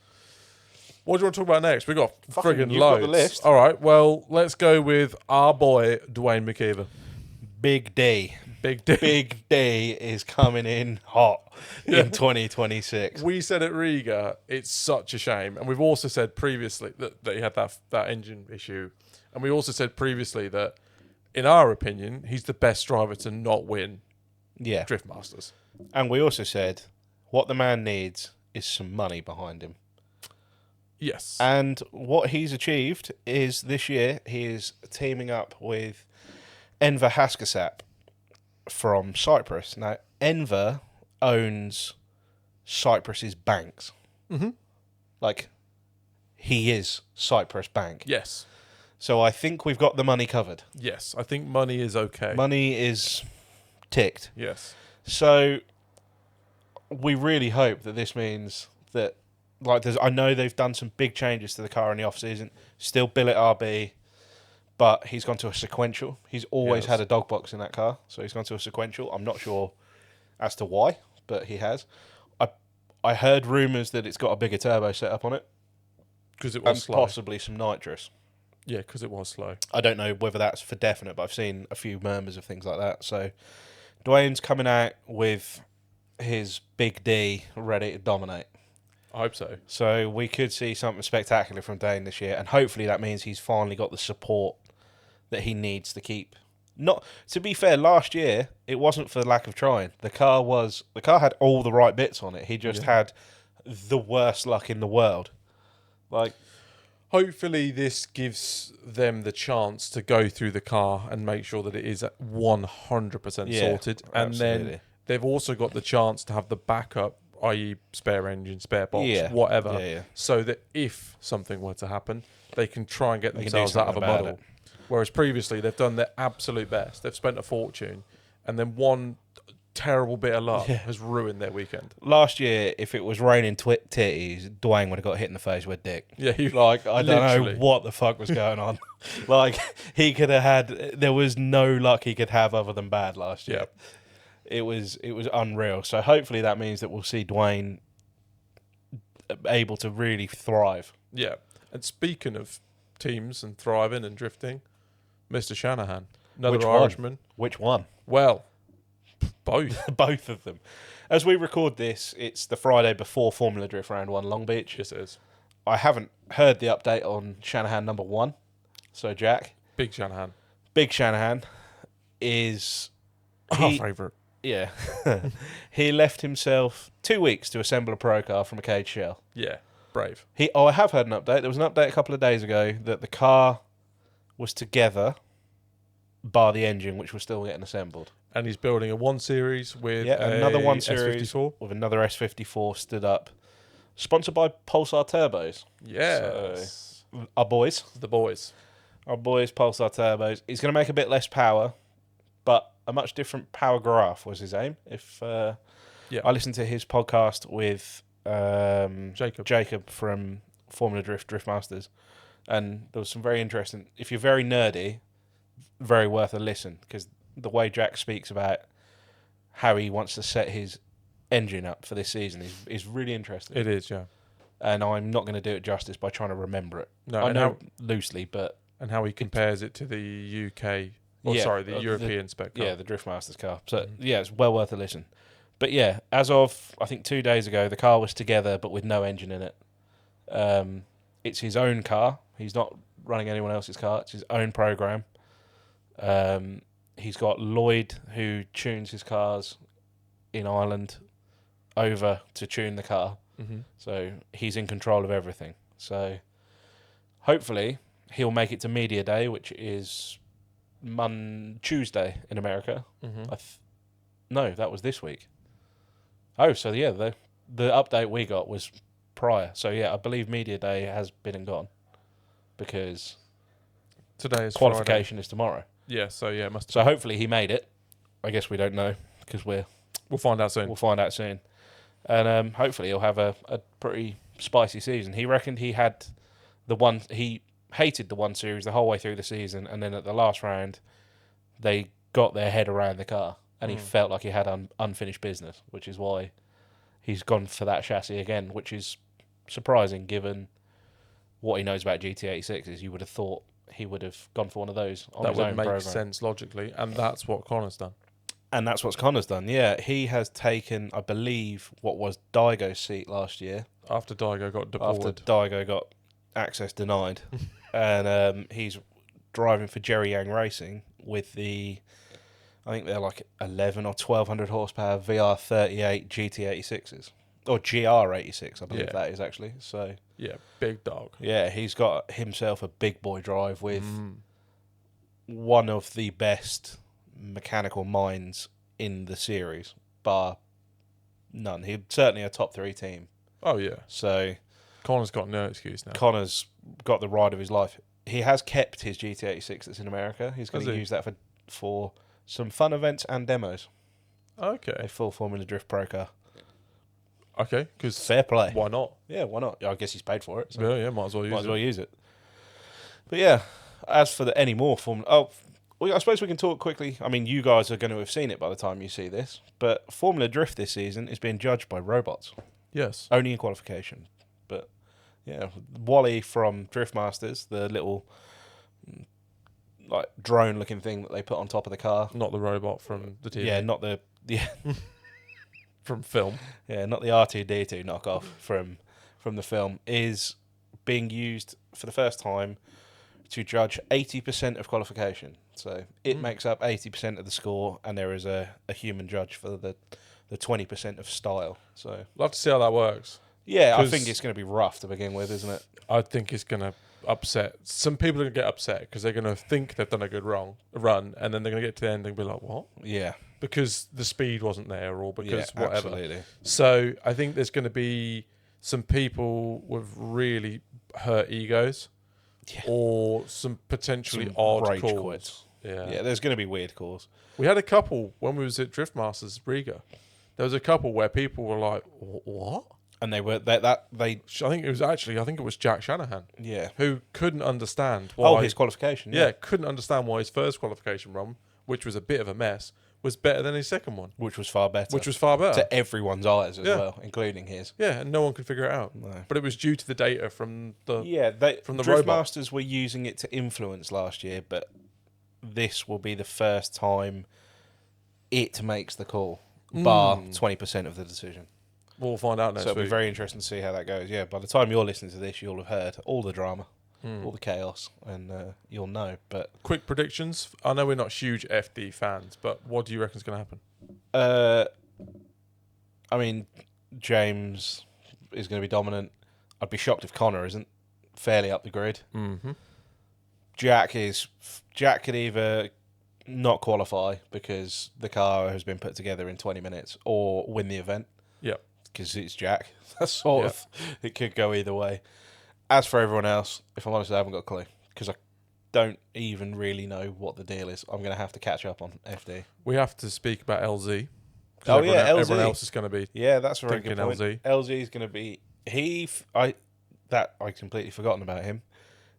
What do you want to talk about next? We got friggin' you've loads. got the list. All right, well, let's go with our boy Dwayne McKeever. Big D. Big D. Big D is coming in hot in 2026. We said at Riga, it's such a shame, and we've also said previously that he had that engine issue, and we also said previously that, in our opinion, he's the best driver to not win Yeah. Drift Masters. And we also said what the man needs is some money behind him. Yes. And what he's achieved is this year he is teaming up with Enver Haskasap from Cyprus. Now, Enver owns Cyprus's banks. Mm-hmm. Like, he is Cyprus Bank. Yes. So I think we've got the money covered. Yes. I think money is okay. Money is ticked. Yes. So we really hope that this means that, like, I know they've done some big changes to the car in the off-season. Still Billet RB, but he's gone to a sequential. He's always had a dog box in that car, so he's gone to a sequential. I'm not sure as to why, but he has. I heard rumours that it's got a bigger turbo setup on it. Because it was and slow. Possibly some nitrous. Yeah, because it was slow. I don't know whether that's for definite, but I've seen a few murmurs of things like that. So Dwayne's coming out with his big D ready to dominate. I hope so. So we could see something spectacular from Dane this year, and hopefully that means he's finally got the support that he needs to keep. Not to be fair, last year it wasn't for lack of trying. The car had all the right bits on it. He just had the worst luck in the world. Like, hopefully this gives them the chance to go through the car and make sure that it is 100% sorted. And then they've also got the chance to have the backup, i.e. spare engine, spare box, whatever, so that if something were to happen, they can try and get themselves out of a muddle. Whereas previously they've done their absolute best. They've spent a fortune, and then one terrible bit of luck has ruined their weekend. Last year, if it was raining titties, Dwayne would have got hit in the face with dick. Yeah, I don't know what the fuck was going on. Like, he could have had. There was no luck he could have other than bad last year. It was unreal. So hopefully that means that we'll see Dwayne able to really thrive. Yeah. And speaking of teams and thriving and drifting, Mr. Shanahan, another Irishman. Which one? Well, both. Both of them. As we record this, it's the Friday before Formula Drift Round 1 Long Beach. Yes, it is. I haven't heard the update on Shanahan number 1. So, Jack. Big Shanahan. Big Shanahan is... Our favourite. Yeah. He left himself 2 weeks to assemble a pro car from a cage shell. Yeah. Brave. I have heard an update. There was an update a couple of days ago that the car was together, bar the engine, which was still getting assembled. And he's building a 1 Series with another 1 Series S54. with another S54 stood up, sponsored by Pulsar Turbos. Yes. So, our boys, Pulsar Turbos. He's going to make a bit less power, but a much different power graph was his aim. I listened to his podcast with Jacob from Formula Drift Masters, and there was some very interesting. If you're very nerdy, very worth a listen, because the way Jack speaks about how he wants to set his engine up for this season is really interesting. It is, yeah. And I'm not going to do it justice by trying to remember it. No, I know loosely, but and how he compares it to the UK. The European spec car. Yeah, the Drift Masters car. So it's well worth a listen. But yeah, as of I think 2 days ago, the car was together but with no engine in it. It's his own car. He's not running anyone else's car. It's his own program. He's got Lloyd, who tunes his cars in Ireland, over to tune the car. Mm-hmm. So he's in control of everything. So hopefully he'll make it to Media Day, which is Tuesday in America. Mm-hmm. No, that was this week. Oh, so yeah, the update we got was prior. So yeah, I believe Media Day has been and gone, because today is qualification Friday. Is tomorrow. Yeah, so yeah, it must. So hopefully he made it. I guess we don't know, because we'll find out soon. We'll find out soon, and hopefully he'll have a pretty spicy season. He reckoned he had he hated the 1 Series the whole way through the season, and then at the last round, they got their head around the car, and he felt like he had unfinished business, which is why he's gone for that chassis again, which is surprising given what he knows about GT86s. You would have thought he would have gone for one of those on his own program. That would make sense logically, and that's what Connor's done. And that's what Connor's done, yeah. He has taken, I believe, what was Daigo's seat last year. After Daigo got deported. After Daigo got access denied. And he's driving for Jerry Yang Racing with I think they're like 11 or 1200 horsepower VR38 GT86s. Or GR86, I believe that is actually. So yeah, big dog. Yeah, he's got himself a big boy drive with one of the best mechanical minds in the series, bar None. He's certainly a top 3 team. Oh yeah. So Connor's got no excuse now. Connor's got the ride of his life. He has kept his GT86 that's in America. He's going to use that for some fun events and demos. Okay. A full Formula Drift Pro car. Okay, because Fair play. why not? Yeah, why not? I guess he's paid for it. So Yeah, might as well use might it. as well use it. But yeah, as for any more Formula... Oh, well, I suppose we can talk quickly. I mean, you guys are going to have seen it by the time you see this. But Formula Drift this season is being judged by robots. Yes. Only in qualification. But yeah, Wally from Drift Masters, the little like drone looking thing that they put on top of the car. Not the robot from the TV. Yeah, not the from film. Yeah, not the R2D2 knockoff from the film, is being used for the first time to judge 80% of qualification. So it makes up 80% of the score, and there is a human judge for the 20% of style. So Love to see how that works. yeah, I think it's going to be rough to begin with, isn't it? I think it's going to upset. Some people are going to get upset because they're going to think they've done a good run, and then they're going to get to the end and be like, what? Yeah. Because the speed wasn't there or because Yeah, whatever. absolutely. So I think there's going to be some people with really hurt egos or some potentially Some odd rage calls. quits. Yeah. Yeah, there's going to be weird calls. We had a couple when we was at Drift Masters Riga. There was a couple where people were like, what? And they were I think it was Jack Shanahan yeah. who couldn't understand why. Oh, his qualification. yeah, couldn't understand why his first qualification run, which was a bit of a mess, was better than his second one, Which was far better. which was far better. to everyone's eyes as Yeah. well, including his. Yeah, and no one could figure it out. No. But it was due to the data from the. Yeah, from the Drift robot. Masters were using it to influence last year, but this will be the first time it makes the call, bar 20% of the decision. We'll find out next So it'll week. be very interesting to see how that goes. Yeah, by the time you're listening to this, you'll have heard all the drama, all the chaos, and you'll know. But Quick predictions. I know we're not huge FD fans, but what do you reckon is going to happen? I mean, James is going to be dominant. I'd be shocked if Connor isn't fairly up the grid. Mm-hmm. Jack could either not qualify because the car has been put together in 20 minutes or win the event. Yeah. Because it's Jack. That's sort of, it could go either way. As for everyone else, if I'm honest, I haven't got a clue because I don't even really know what the deal is. I'm going to have to catch up on FD. We have to speak about LZ. Oh, everyone, yeah, LZ. Everyone else is going to be. Yeah, that's a very good Thinking point. LZ. LZ is going to be... I completely forgotten about him.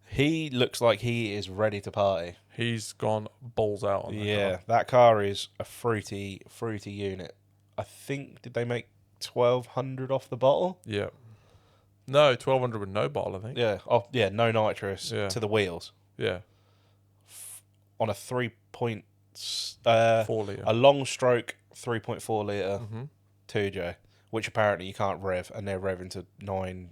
He looks like he is ready to party. He's gone balls out on that car. That car is a fruity unit. I think, did they make 1,200 off the bottle? Yeah. No, 1,200 with no bottle, I think. Yeah. Oh, yeah, no nitrous to the wheels. Yeah. On a 3.4 litre. a long stroke 3.4 litre 2J, which apparently you can't rev, and they're revving to 9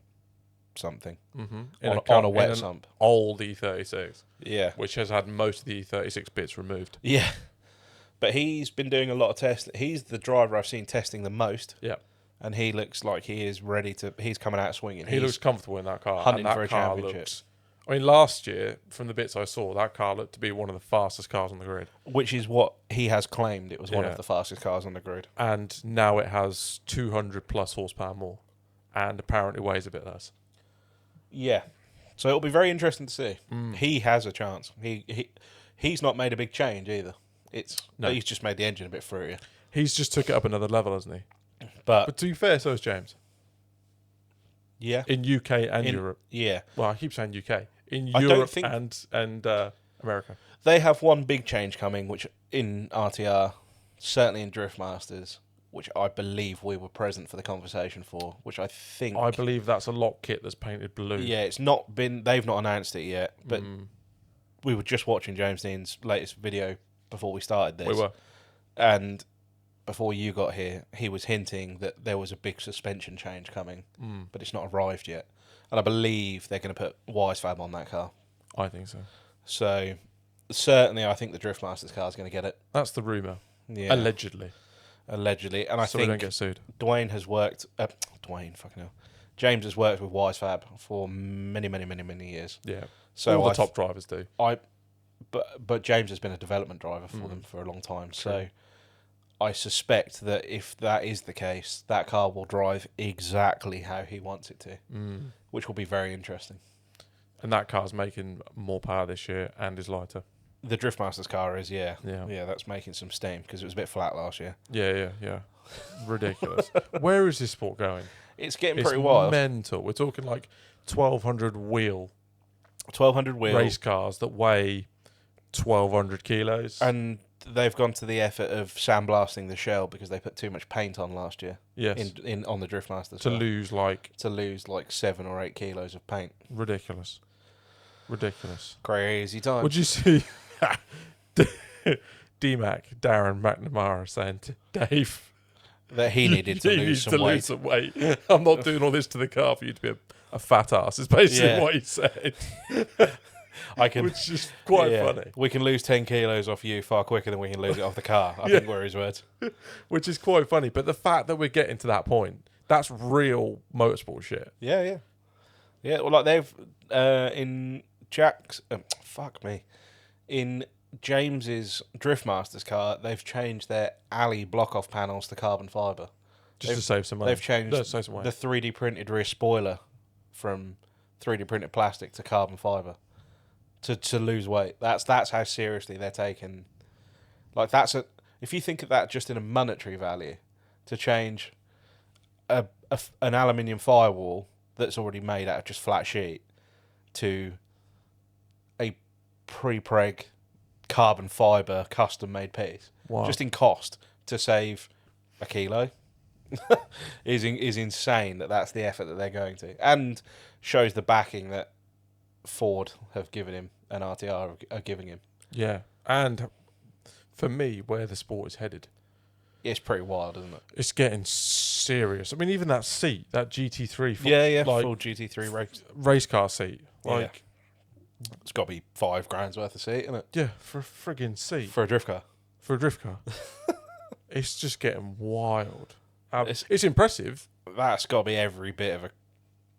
something on a wet sump. Old E36. Yeah. Which has had most of the E36 bits removed. Yeah. But he's been doing a lot of tests. He's the driver I've seen testing the most. Yeah. And he looks like he is ready to... He's coming out swinging. He looks comfortable in that car. hunting and that for a car championship. looks... I mean, last year, from the bits I saw, that car looked to be one of the fastest cars on the grid. Which is what he has claimed. It was one Yeah. of the fastest cars on the grid. And now it has 200 plus horsepower more. And apparently weighs a bit less. Yeah. So it'll be very interesting to see. He has a chance. He's not made a big change either. He's just made the engine a bit fruitier. He's just took it up another level, hasn't he? But to be fair, so is James. yeah. In UK and Europe. Yeah. Well, I keep saying UK. In I don't Europe think- and America. They have one big change coming, which in RTR, certainly in Drift Masters, which I believe we were present for the conversation for, which I think... I believe that's a lock kit that's painted blue. Yeah, it's not been... They've not announced it yet, but we were just watching James Dean's latest video before we started this. We were. And before you got here, he was hinting that there was a big suspension change coming, but it's not arrived yet. And I believe they're going to put Wisefab on that car. I think so. So, certainly I think the Drift Masters car is going to get it. That's the rumour. Yeah. Allegedly. Allegedly. And I So we don't think get sued. Dwayne has worked... fucking hell. James has worked with Wisefab for many, many, many, many years. Yeah. So all the top drivers do. But James has been a development driver for them for a long time. So I suspect that if that is the case, that car will drive exactly how he wants it to, which will be very interesting. And that car's making more power this year and is lighter. The Driftmaster's car is, yeah. Yeah. Yeah, that's making some steam because it was a bit flat last year. Yeah. Ridiculous. Where is this sport going? It's getting pretty wild. Mental. We're talking like 1,200 wheel 1,200 wheel. race cars that weigh 1,200 kilos. And they've gone to the effort of sandblasting the shell because they put too much paint on last year. Yes. In on the Driftmasters. To lose like 7 or 8 kilos of paint. ridiculous. Crazy time. Would you see D-Mac, Darren McNamara saying to Dave that he needed to lose some weight. I'm not doing all this to the car for you to be a fat ass. Is basically what he said. Which is quite funny. We can lose 10 kilos off you far quicker than we can lose it off the car. I think were his words. Which is quite funny. But the fact that we're getting to that point, that's real motorsport shit. Yeah. Well, like they've in Jack's in James's Driftmaster's car, they've changed their alley block-off panels to carbon fibre. Just to save some money. They've changed the 3D printed rear spoiler from 3D printed plastic to carbon fibre to lose weight. That's how seriously they're taking. Like if you think of that just in a monetary value, to change an aluminium firewall that's already made out of just flat sheet to a pre-preg carbon fibre custom made piece, just in cost to save a kilo is insane. That's the effort that they're going to, and shows the backing that Ford have given him and RTR are giving him. Yeah, and for me, where the sport is headed, it's pretty wild, isn't it? It's getting serious. I mean, even that seat, that GT3, full GT3 race car seat, like. It's got to be $5,000 worth of seat, isn't it? Yeah, for a friggin' seat. For a drift car. It's just getting wild. It's impressive. That's got to be every bit of a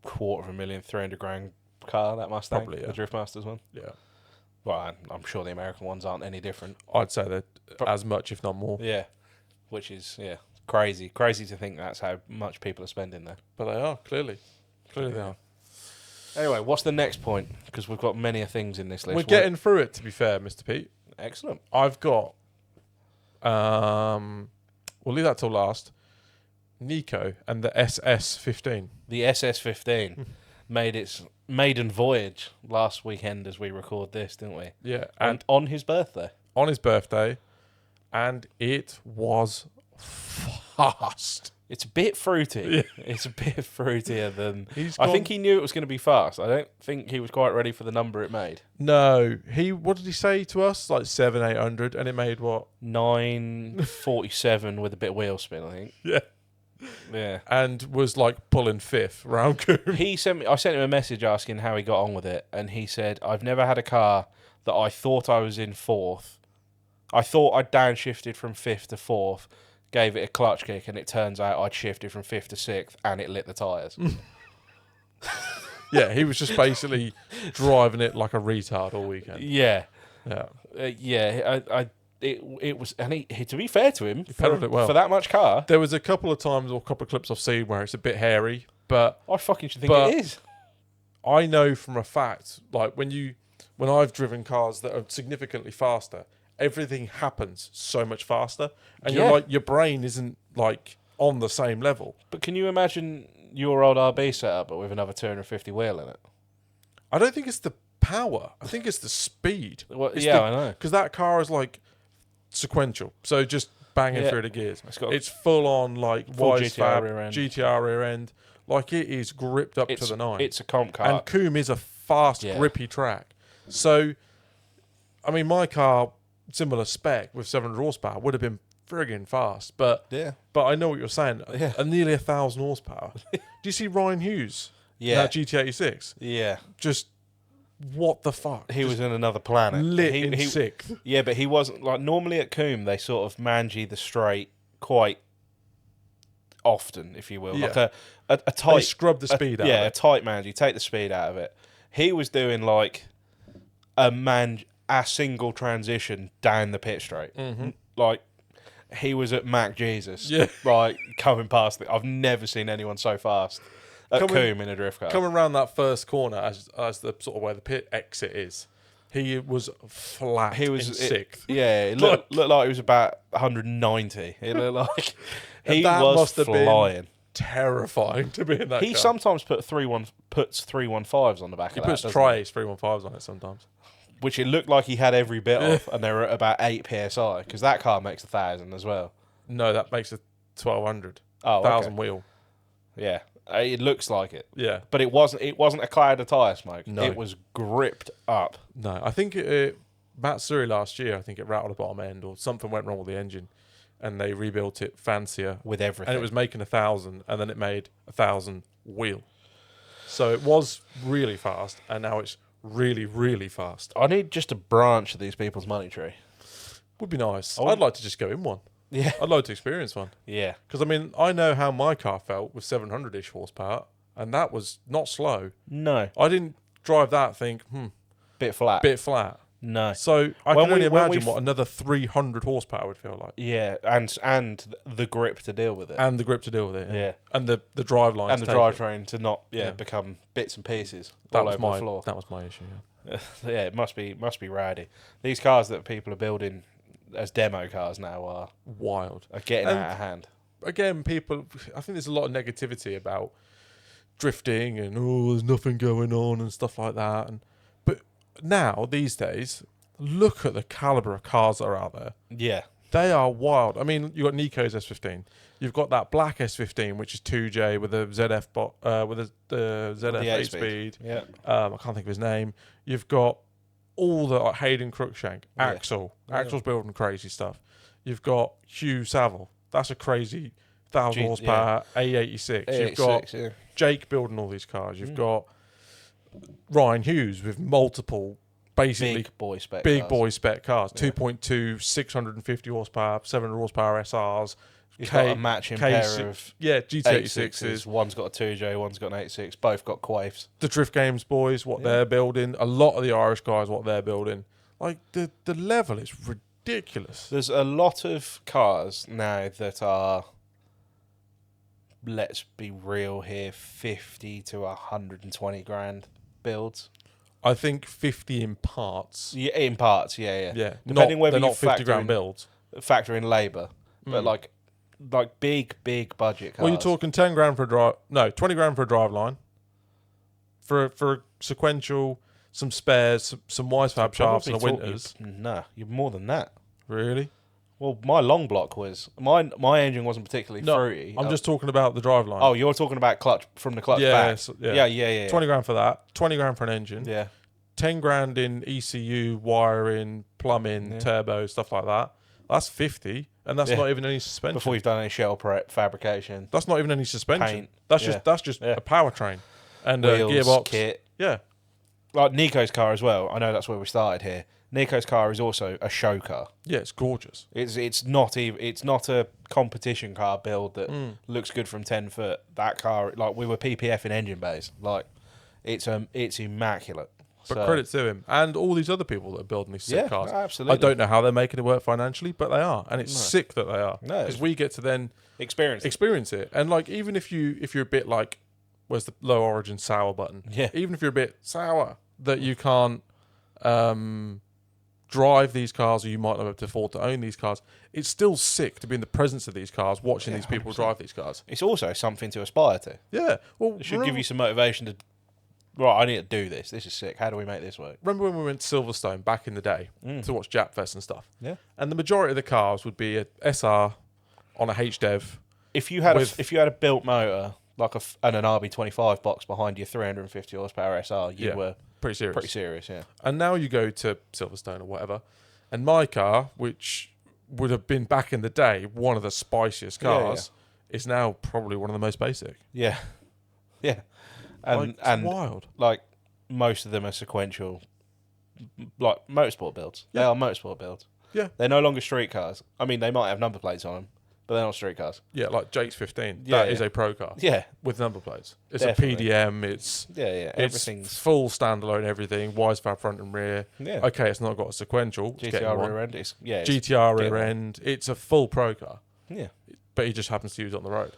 $250,000, $300,000 car, that Mustang. Probably, yeah. The Driftmasters one. Yeah. Well, I'm sure the American ones aren't any different. I'd say they're as much, if not more. Yeah. Which is, crazy. Crazy to think that's how much people are spending there. But they are, clearly. Clearly they are. Anyway, what's the next point? Because we've got many things in this list. We're getting through it, to be fair, Mr. Pete. Excellent. I've got... we'll leave that till last. Nico and the SS15. The SS15 made its maiden voyage last weekend as we record this, didn't we? Yeah. And on his birthday. On his birthday. And it was fast. It's a bit fruity. Yeah. It's a bit fruitier than... I think he knew it was going to be fast. I don't think he was quite ready for the number it made. No. What did he say to us? Like 800, and it made what? 947 with a bit of wheel spin, I think. Yeah. Yeah. And was like pulling fifth round Coombe. I sent him a message asking how he got on with it, and he said, I've never had a car that I thought I was in fourth. I thought I'd downshifted from fifth to fourth, gave it a clutch kick, and it turns out I'd shifted from fifth to sixth, and it lit the tyres. Yeah, he was just basically driving it like a retard all weekend. Yeah. Yeah. It was, and he to be fair to him, pedalled it well for that much car. There was a couple of times or a couple of clips I've seen where it's a bit hairy, but I fucking should think it is. I know from a fact, like when I've driven cars that are significantly faster, everything happens so much faster, and you're like, your brain isn't like on the same level. But can you imagine your old RB setup, but with another 250 wheel in it? I don't think it's the power. I think it's the speed. Well, I know, because that car is like sequential, so just banging through the gears. It's full on like wise GTR rear end. Like it is gripped up to the nine. It's a comp car, and Coombe is a fast, grippy track. So, I mean, my car, similar spec with 700 horsepower, would have been friggin' fast. But I know what you're saying. Yeah. Nearly 1,000 horsepower. Do you see Ryan Hughes? Yeah, that GT86. Yeah, just what the fuck? He was in another planet. Lit in sixth. Yeah, but he wasn't like normally at Coombe. They sort of mangy the straight quite often, if you will. Yeah. Like a tight. They scrub the speed out of it. Yeah, a tight mangy. Take the speed out of it. He was doing like a single transition down the pit straight. Mm-hmm. Like he was at Mac Jesus. Yeah. Like, coming past it. I've never seen anyone so fast at Coombe in a drift car. Coming around that first corner as the sort of where the pit exit is, he was flat in sixth. It looked like he was about 190. It looked like he that was must have flying. been terrifying to be in that He car. sometimes puts 315s on the back of that. He puts Tri-Ace 315s on it sometimes. Which it looked like he had every bit of, and they were at about 8 psi, because that car makes 1,000 as well. No, that makes a 1200. Oh, 1,000 wheel. Yeah, it looks like it. Yeah. But it wasn't a cloud of tyre smoke. No. It was gripped up. No, I think Matt Surrey last year, I think it rattled the bottom end or something went wrong with the engine and they rebuilt it fancier. With everything. And it was making 1,000 and then it made 1,000 wheel. So it was really fast and now it's really, really fast. I need just a branch of these people's money tree. Would be nice. I'd like to just go in one. Yeah. I'd like to experience one. Yeah. Because, I mean, I know how my car felt with 700-ish horsepower and that was not slow. No. I didn't drive that think, Bit flat. bit flat. No. So I can only imagine what another 300 horsepower would feel like. Yeah, and the grip to deal with it. And the grip to deal with it. Yeah. And the drive line. And the drivetrain to not become bits and pieces all over the floor. That was my issue, yeah. Yeah, it must be rowdy. These cars that people are building as demo cars now are wild. Are getting out of hand. Again, I think there's a lot of negativity about drifting and there's nothing going on and stuff like that. But now, these days, look at the caliber of cars that are out there. Yeah. They are wild. I mean, you've got Nico's S15. You've got that black S15, which is 2J with a ZF with the ZF 8-speed. Yeah. I can't think of his name. You've got all the Hayden Cruikshank, Axel. Axel's building crazy stuff. You've got Hugh Saville. That's a crazy 1,000 horsepower A86. You've got Jake building all these cars. You've got Ryan Hughes with multiple, basically big boy spec cars. 2.2, 650 horsepower, 700 horsepower SRs. He's got a matching pair of GT86s. One's got a 2J, one's got an 86. Both got quaffs. The Drift Games boys, what they're building. A lot of the Irish guys, what they're building. Like, the level is ridiculous. There's a lot of cars now that are, let's be real here, 50 to 120 grand builds. I think 50 in parts. Yeah, in parts, yeah. Depending whether they're not 50 grand builds. Factor in labour. But like big budget cars. Well, you're talking 10 grand for a drive. No, 20 grand for a drive line. For a sequential, some spares, some wise fab shafts and a winters. Nah, you're more than that. Really? Well, my long block was my engine wasn't particularly fruity. I'm just talking about the drive line. Oh, you're talking about clutch from the clutch back. Yeah. 20 grand for that. 20 grand for an engine. Yeah. 10 grand in ECU, wiring, plumbing, turbo, stuff like that. That's 50, and that's not even any suspension. Before you've done any shell fabrication. That's not even any suspension. Paint. That's just a powertrain and wheels, a gearbox. Kit. Yeah. Like Nico's car as well. I know that's where we started here. Nico's car is also a show car. Yeah, it's gorgeous. It's not a competition car build that looks good from 10 foot. That car, like, we were PPF in engine bays. Like, it's immaculate. But credit to him and all these other people that are building these sick cars. Absolutely. I don't know how they're making it work financially, but they are, and it's sick that they are. Because we get to then experience it. And like, even if you're a bit like, where's the low origin sour button? Yeah. Even if you're a bit sour that you can't drive these cars, or you might not be able to afford to own these cars, it's still sick to be in the presence of these cars, watching these people 100%. Drive these cars. It's also something to aspire to. Yeah. Well, it should give you some motivation to. Right, I need to do this. This is sick. How do we make this work? Remember when we went to Silverstone back in the day to watch Japfest and stuff? Yeah. And the majority of the cars would be a SR on a HDev. If you had a built motor like and an RB25 box behind your 350 horsepower SR, you were pretty serious. Pretty serious, yeah. And now you go to Silverstone or whatever, and my car, which would have been back in the day one of the spiciest cars, is now probably one of the most basic. Yeah. Yeah. And wild. Like, most of them are sequential, like motorsport builds. They are motorsport builds. Yeah. They're no longer street cars. I mean, they might have number plates on them, but they're not street cars. Yeah, like Jake's 15. Yeah, That is a pro car. Yeah, With number plates. It's Definitely. a PDM. It's everything's full standalone everything. Wise fab front and rear. yeah. Okay, it's not got a sequential. It's getting GTR one. rear end. It's GTR rear getting one. end. It's a full pro car. Yeah, But he just happens to use it on the road.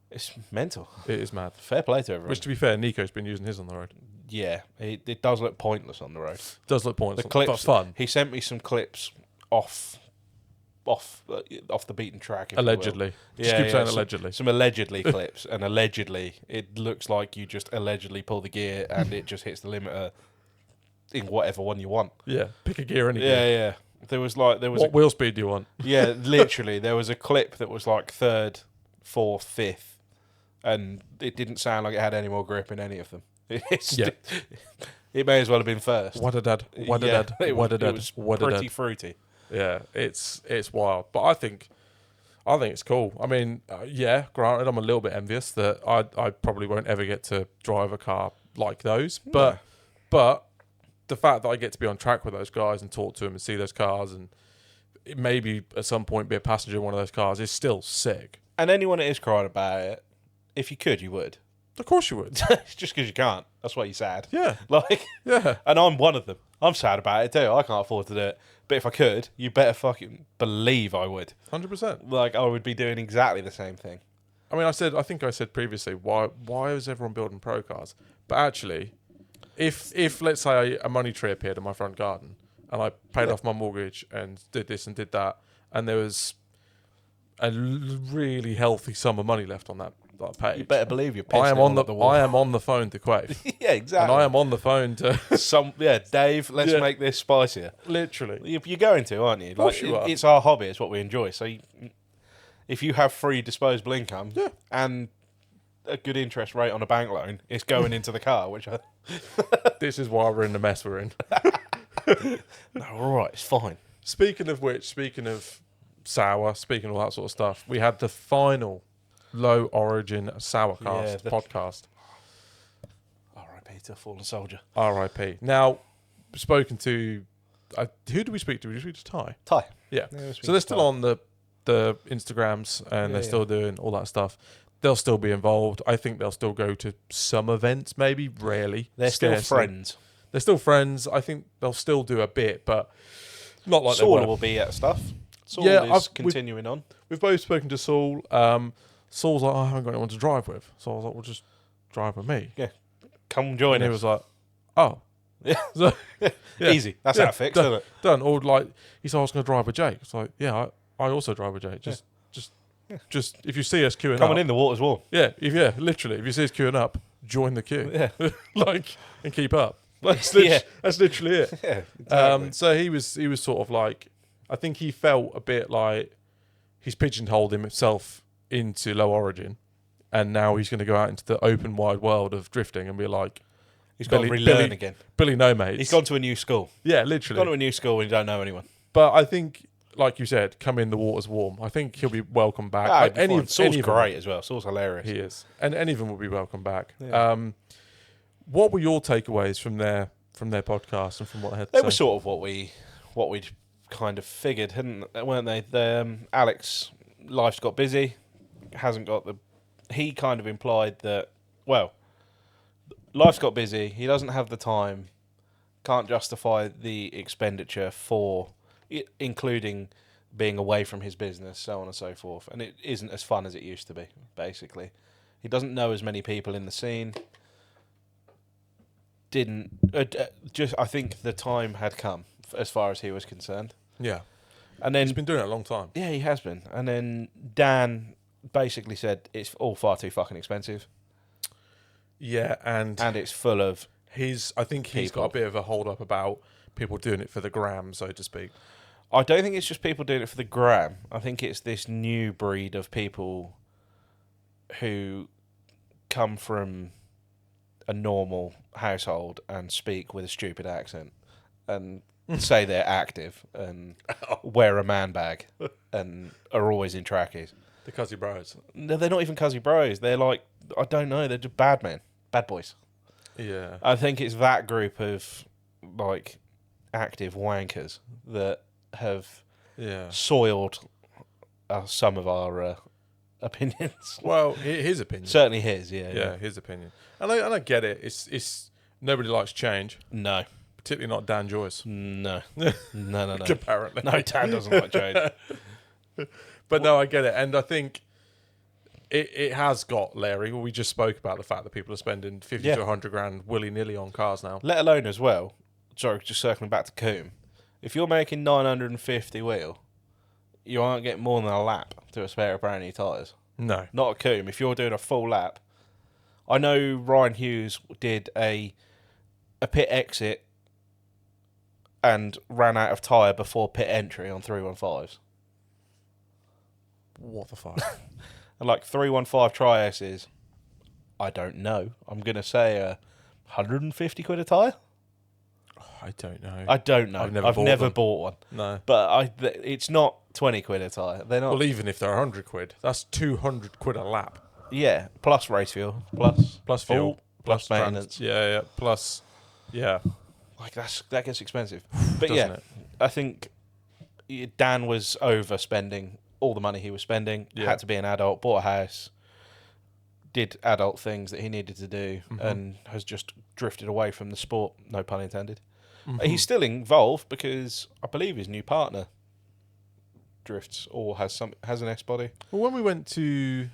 it's mental. It is mad. Fair play to everyone. Which, to be fair, Nico's been using his on the road. Yeah, it does look pointless on the road. Does look pointless, The clips, but fun. He sent me some clips off the beaten track. If Allegedly. You will. Just keep saying allegedly. Some allegedly clips, and allegedly it looks like you just allegedly pull the gear and it just hits the limiter in whatever one you want. Yeah, pick a gear any Yeah, gear. yeah. There was What wheel speed do you want? yeah, literally there was a clip that was like third, fourth, fifth, and it didn't sound like it had any more grip in any of them. It may as well have been first. What a dad. What a Yeah, dad. it What a was- dad. It was What a pretty dad. fruity. Yeah, it's wild. But I think it's cool. I mean, yeah, granted, I'm a little bit envious that I probably won't ever get to drive a car like those. But the fact that I get to be on track with those guys and talk to them and see those cars and maybe at some point be a passenger in one of those cars is still sick. And anyone that is crying about it, if you could, you would. Of course you would. It's just because you can't. That's why you're sad. Yeah. Like, Yeah. and I'm one of them. I'm sad about it too. I can't afford to do it. But if I could, you better fucking believe I would. 100%. Like, I would be doing exactly the same thing. I mean, I think I said previously, why is everyone building pro cars? But actually, if let's say a money tree appeared in my front garden and I paid off my mortgage and did this and did that, and there was a really healthy sum of money left on that page, You better believe you're pissing I am on the wall. I am on the phone to Quave. Yeah, exactly. And I am on the phone to Dave, let's Yeah. make this spicier. literally. You're going to, aren't you? course you are. It's our hobby. It's what we enjoy. So if you have free disposable income and a good interest rate on a bank loan, it's going into the car, which I... This is why we're in the mess we're in. No, all right, it's fine. Speaking of which, speaking of sour, speaking of all that sort of stuff, we had the final Low Origin Sourcast the- podcast. R.I.P. to a fallen soldier. R.I.P. Now, spoken to... who did we speak to? Did we speak to Ty? Ty. Yeah. Yeah, we speak So they're to still Ty. on the Instagrams and they're still doing all that stuff. They'll still be involved. I think they'll still go to some events, maybe. Rarely. They're still Scarcely. friends. They're still friends. I think they'll still do a bit, but not like Saul they were. will be at stuff. Saul Yeah, is continuing on. We've both spoken to Saul. Saul's like, I haven't got anyone to drive with. So I was like, well, just drive with me. Come join And he us. was like, oh. Yeah. So, yeah. Easy. That's Yeah, that fixed, done. isn't it? Done. Or like, he said I was going to drive with Jake. It's like, yeah, I also drive with Jake. Just if you see us queuing Coming up. in, the water's warm. Yeah, literally. If you see us queuing up, join the queue. Yeah. And keep up. That's, Yeah. that's literally it. Yeah, exactly. So he was sort of like, I think he felt a bit like he's pigeonholed himself into Low Origin, and now he's going to go out into the open wide world of drifting and be like, He's got to relearn again. Billy No Mates. He's gone to a new school. Yeah, He's literally. gone to a new school and you don't know anyone. But I think, like you said, come in, the water's warm. I think he'll be welcome back. Like, Saul's any of them- great as well. Saul's hilarious. He is, and any of them will be welcome back. Yeah. What were your takeaways from their podcast and from what they had to They say? were sort of what we'd kind of figured, weren't they? Alex, life's got busy, hasn't got the... He kind of implied that, well, life's got busy, he doesn't have the time, can't justify the expenditure for, including being away from his business, so on and so forth. And it isn't as fun as it used to be, basically. He doesn't know as many people in the scene. I think the time had come as far as he was concerned. Yeah, And then he's been doing it a long time. yeah, he has been. And then Dan basically said it's all far too fucking expensive, Yeah, and it's full of... I think he's got a bit of a hold up about people doing it for the gram, so to speak. I don't think it's just people doing it for the gram. I think it's this new breed of people who come from a normal household and speak with a stupid accent and say they're active and wear a man bag and are always in trackies. The Cuzzy Bros. No, they're not even Cuzzy Bros. They're like, I don't know, they're just bad men. Bad boys. Yeah. I think it's that group of, like, active wankers that have Yeah. soiled some of our opinions. Well, his opinion. Certainly his, yeah. His opinion. And I get it. It's nobody likes change, No. particularly not Dan Joyce. No. No. Apparently. No, Dan doesn't like change. But no, I get it. And I think it has got Larry. We just spoke about the fact that people are spending 50 to 100 grand willy-nilly on cars now. Let alone as well, sorry, just circling back to Coombe, if you're making 950 wheel, you aren't getting more than a lap to a spare of brand new tyres. No. Not at Coombe. If you're doing a full lap, I know Ryan Hughes did a pit exit and ran out of tyre before pit entry on 315s. What the fuck? And like 315 Tri-S's, I don't know. I'm going to say 150 quid a tyre? I don't know. I don't know. I've never bought one. No. But it's not 20 quid a tyre. They're not. Well, even if they're 100 quid, that's 200 quid a lap. Yeah, plus race fuel, Plus fuel, plus maintenance. Yeah, plus, yeah. Like that gets expensive. But Doesn't yeah, it? I think Dan was overspending all the money he was spending. Yeah. Had to be an adult, bought a house, did adult things that he needed to do, and has just drifted away from the sport. No pun intended. He's still involved because I believe his new partner drifts or has an S body. Well, when we went to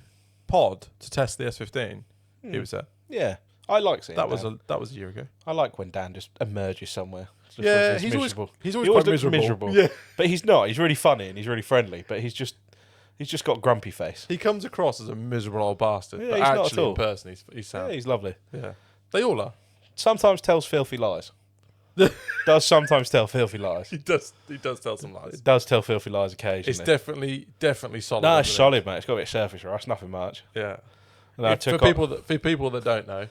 Pod to test the S15, he was there. Yeah, I like seeing That Dan. was a year ago. I like when Dan just emerges somewhere. Just Yeah, looks he's always miserable. quite He always looks miserable. Yeah, but he's not. He's really funny and he's really friendly. But he's just got grumpy face. He comes across as a miserable old bastard, Yeah, but he's not at actually all. in person, he's Yeah, sound. he's lovely. Yeah, they all are. Sometimes tells filthy lies. Does sometimes tell filthy lies. He does tell some lies. Does tell filthy lies occasionally. It's definitely solid. No, it's isn't it? solid, mate. It's got a bit of surface rush. Nothing much. Yeah. And I For took people that don't know,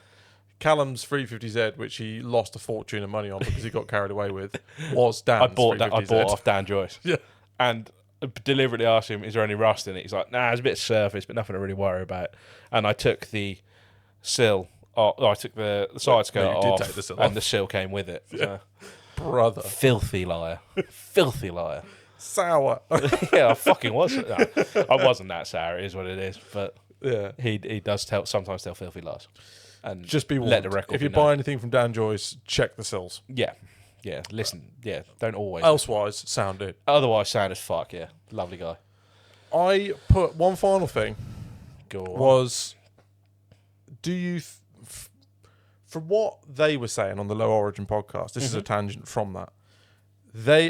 Callum's 350Z, which he lost a fortune of money on because he got carried away with, was Dan's I bought 350Z. off Dan Joyce. Yeah. And deliberately asked him, "Is there any rust in it?" He's like, "Nah, there's a bit of surface, but nothing to really worry about." And I took the sill. I took the side skirt you did off, take the sill and off. the sill came with it. So. Brother. Filthy liar. Filthy liar. Sour. Yeah, I fucking was. No, I wasn't that sour. It is what it is. But Yeah. he does sometimes tell filthy lies. And Just be warned. let the record if you be known. buy anything from Dan Joyce, check the sills. Yeah. Listen. Yeah. Don't always. Elsewise, sound it. Otherwise, sound as fuck. Yeah. Lovely guy. I put one final thing Go on. was, do you, from what they were saying on the Low Origin podcast, this is a tangent from that.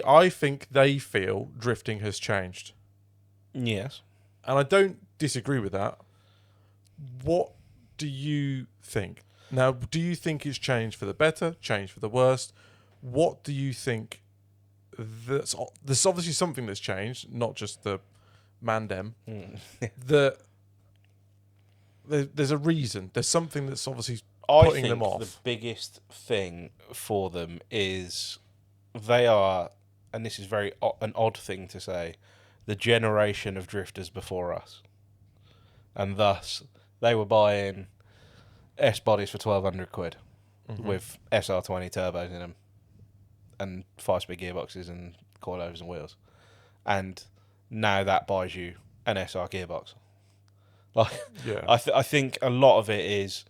I think they feel drifting has changed, Yes. and I don't disagree with that. What do you think? Now, do you think it's changed for the better, changed for the worst? What do you think? There's obviously something that's changed, not just the Mandem. There's a reason. There's something that's obviously putting them off. The biggest thing for them is they are, and this is very an odd thing to say, the generation of drifters before us, and thus they were buying S bodies for 1,200 quid with SR20 turbos in them and 5-speed gearboxes and coilovers and wheels, and now that buys you an SR gearbox. Like, Yeah. I think a lot of it is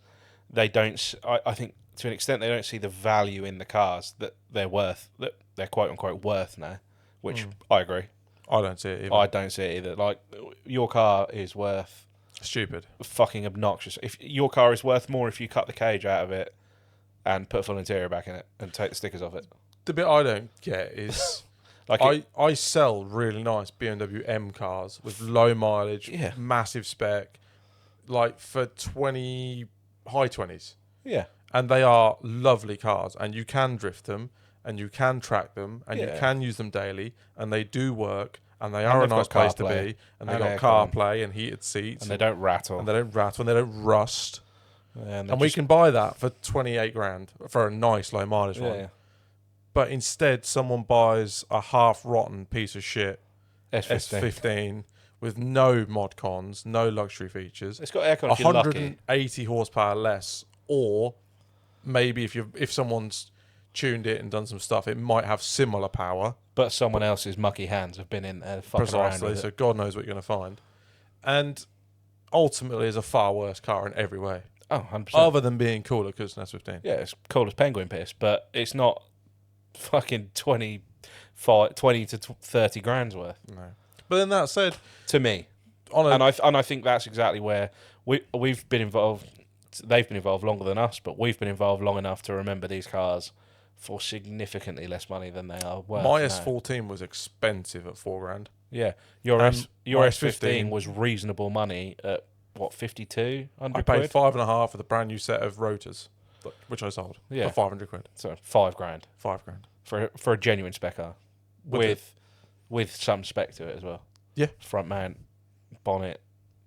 they don't. I think to an extent they don't see the value in the cars that they're worth, that they're quote unquote worth now, which I agree. I don't see it either. I don't see it either. Like, your car is worth Stupid. fucking obnoxious. If your car is worth more if you cut the cage out of it and put a full interior back in it and take the stickers off it. The bit I don't get is Like, I sell really nice BMW M cars with low mileage, Yeah. massive spec, like for high 20s. yeah, And they are lovely cars, and you can drift them, and you can track them, and you Yeah. can use them daily, and they do work, and they are a they've nice got place to CarPlay be, and they and got aircon. CarPlay and heated seats, and they don't rattle. and they don't rattle, and they don't rust, and and we can buy that for 28 grand for a nice low mileage one. yeah. But instead, someone buys a half rotten piece of shit S15. S15 with no mod cons, no luxury features, It's got aircon if you're lucky. 180 horsepower less, or maybe if someone's tuned it and done some stuff, it might have similar power. But someone else's mucky hands have been in there fucking around Precisely. with So it. God knows what you're going to find. And ultimately is a far worse car in every way. Oh, 100%. Other than being cooler because it's an S15. Yeah, it's cool as penguin piss, but it's not fucking 20 to 30 grand's worth. No. But then that said, to me. And I think that's exactly where we've been involved. They've been involved longer than us, but we've been involved long enough to remember these cars for significantly less money than they are worth. my now. S14 was expensive at $4,000. Yeah, your And my S15 S15 was reasonable money at what, 5,200 I quid? paid $5.5 for the brand new set of rotors, which I sold Yeah. for 500 quid. So 5 grand $5,000 for a genuine spec car with some spec to it as well. Yeah. Front mount, bonnet,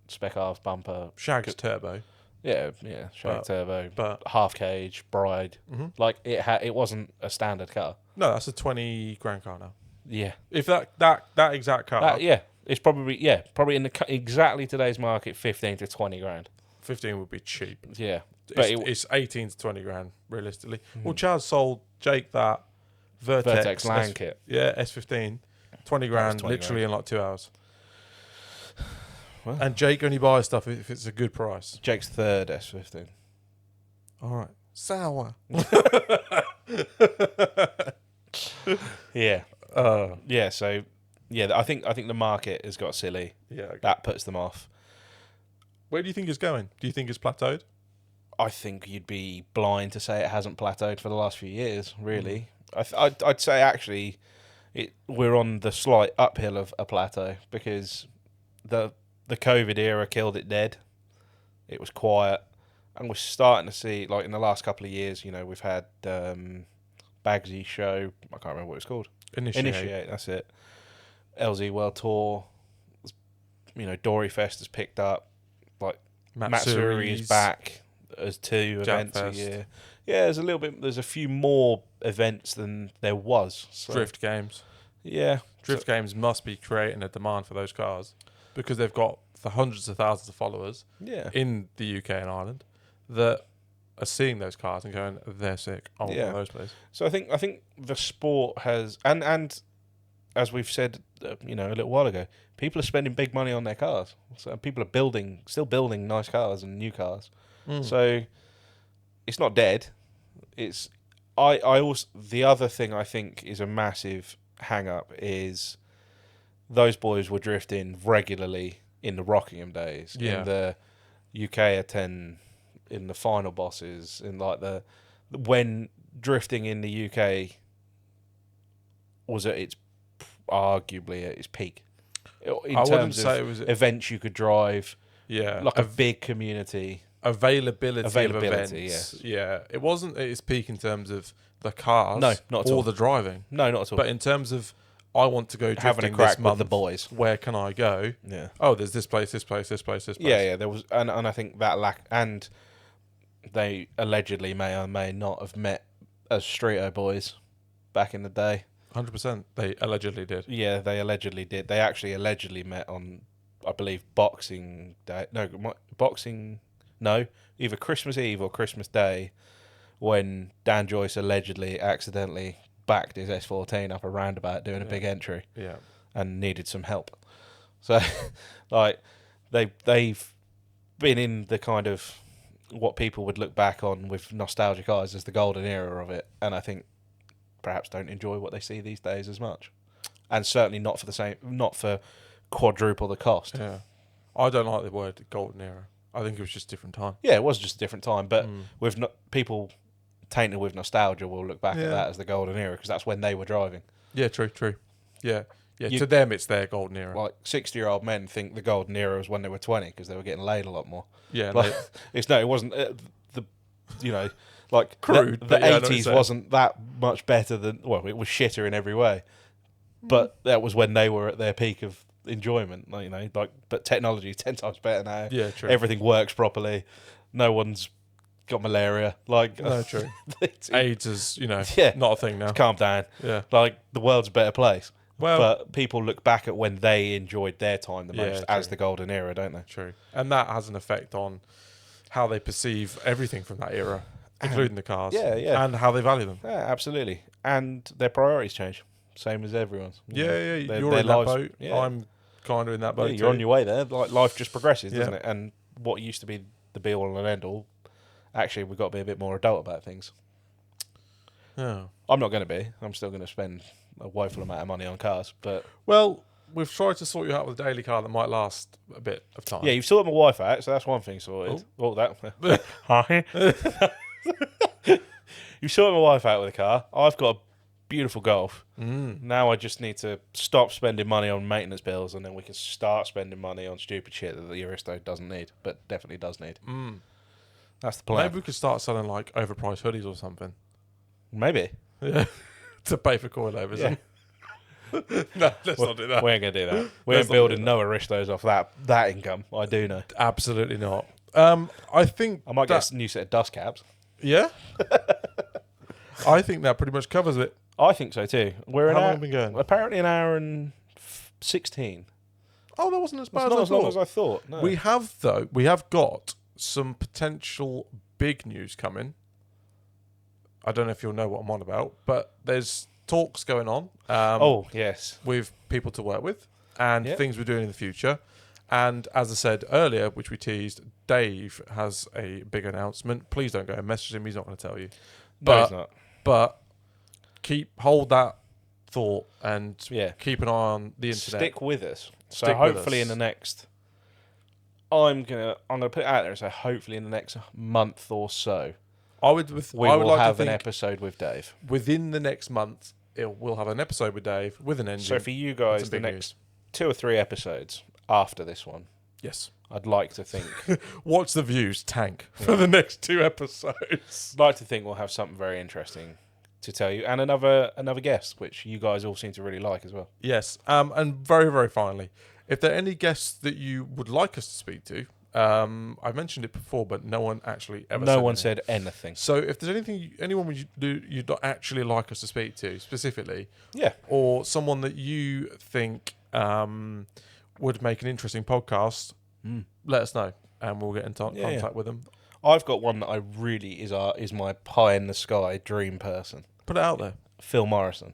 spec halves, bumper, Shag's turbo. Yeah, shag turbo, but half cage, bride. Mhm. Like it wasn't a standard car. No, that's a 20 grand car now. Yeah, If that exact car, it's probably in exactly today's market, 15 to 20 grand. 15 would be cheap. Yeah, but It's 18 to 20 grand realistically. Well, Chaz sold Jake that Vertex Land kit. Yeah, S15, 20 grand, 20 literally in like 2 hours. Well. And Jake only buys stuff if it's a good price. Jake's third S15. All right, sour. Yeah, yeah. So I think the market has got silly. Yeah. Okay. That puts them off. Where do you think it's going? Do you think it's plateaued? I think you'd be blind to say it hasn't plateaued for the last few years. Really, I'd say actually, we're on the slight uphill of a plateau because the COVID era killed it dead. It was quiet, and we're starting to see, like in the last couple of years, we've had Bagsy's show. I can't remember what it's called. Initiate. That's it. LZ World Tour. Dory Fest has picked up. Like Matsuri is back as 2 events a year. Yeah, there's a few more events than there was. So. Drift games. Yeah. Drift games must be creating a demand for those cars because they've got the hundreds of thousands of followers in the UK and Ireland that are seeing those cars and going, they're sick. I want one of those, please. So I think the sport has, and as we've said, a little while ago, people are spending big money on their cars. So people are still building nice cars and new cars. So it's not dead. It's I also, the other thing I think is a massive hang up is those boys were drifting regularly in the Rockingham days, in the UK 10, in the final bosses, in like when drifting in the UK was arguably at its peak. In terms of events you could drive, like a big community. Availability of events. Yeah. It wasn't at its peak in terms of the cars no, not at all. The driving. No, not at all. But in terms of I want to go drifting having a crack this month, with the boys. Where can I go? Yeah. Oh, there's this place. Yeah, there was, and I think that and they allegedly may or may not have met as Streeto boys back in the day. 100%. They allegedly did. Yeah, they allegedly did. They actually allegedly met on, I believe, Boxing Day. No, either Christmas Eve or Christmas Day, when Dan Joyce allegedly accidentally backed his S14 up a roundabout doing a big entry. Yeah. And needed some help. So, like, they've been in the kind of what people would look back on with nostalgic eyes as the golden era of it, and I think perhaps don't enjoy what they see these days as much, and certainly not for quadruple the cost. Yeah, I don't like the word golden era. I think it was just a different time. Yeah, it was just a different time, but with people tainted with nostalgia will look back at that as the golden era because that's when they were driving. Yeah, true. Yeah. To them, it's their golden era. Like 60-year-old men think the golden era was when they were 20 because they were getting laid a lot more. Yeah, like, it wasn't like crude. The 80s wasn't that much better than, well, it was shitter in every way, but that was when they were at their peak of enjoyment. But technology is 10 times better now. Yeah, true. Everything works properly. No one's got malaria. No, true. AIDS is, not a thing now. Calm down. Yeah. Like, the world's a better place. Well, but people look back at when they enjoyed their time the most as the golden era, don't they? True. And that has an effect on how they perceive everything from that era. including the cars. Yeah, yeah. And how they value them. Yeah, absolutely. And their priorities change. Same as everyone's. Yeah, yeah. Their, You're their in that lives, boat. yeah. I'm kind of in that boat Yeah, you're on your way there. Like, life just progresses, doesn't Yeah. it? And what used to be the be all and end all, actually, we've got to be a bit more adult about things. Yeah. I'm not going to be. I'm still going to spend a woeful amount of money on cars. But Well, we've tried to sort you out with a daily car that might last a bit of time. yeah, you've sorted my wife out, so that's one thing sorted. Oh, that. Hi. You've sorted my wife out with a car. I've got a beautiful Golf. Now I just need to stop spending money on maintenance bills, and then we can start spending money on stupid shit that the Aristo doesn't need, but definitely does need. That's the plan. Maybe we could start selling like overpriced hoodies or something. Maybe. Yeah. To pay for coilovers. Yeah. No, let's not do that. We ain't going to do that. We ain't building no Aristos off that income. I do know. Absolutely not. I think I might get a new set of dust caps. Yeah. I think that pretty much covers it. I think so too. We're How long have we been going? Apparently an hour and 16. Oh, that wasn't as bad That's as not as long as I thought. No. We have got some potential big news coming. I don't know if you'll know what I'm on about, but there's talks going on. Oh, yes. With people to work with and Yep. things we're doing in the future. And as I said earlier, which we teased, Dave has a big announcement. Please don't go and message him. He's not going to tell you. No, he's not. But hold that thought and Yeah. keep an eye on the internet. Stick with us. So Stick with hopefully us. in the next, I'm gonna put it out there. So hopefully in the next month or so, I would we I will would like have to an think episode with Dave. within the next month. We'll have an episode with Dave with an engine. So for you guys, Some the big next 2 or 3 episodes after this one, Yes. I'd like to think. Watch the views tank for the next 2 episodes. I'd like to think we'll have something very interesting to tell you, and another guest, which you guys all seem to really like as well. Yes. And very, very finally, if there are any guests that you would like us to speak to, I mentioned it before, but no one actually ever. No said one anything. said anything. So if there's anyone you'd not actually like us to speak to specifically, Yeah. or someone that you think would make an interesting podcast, let us know, and we'll get in contact with them. I've got one that I really is my pie in the sky dream person. Put it out there. Phil Morrison.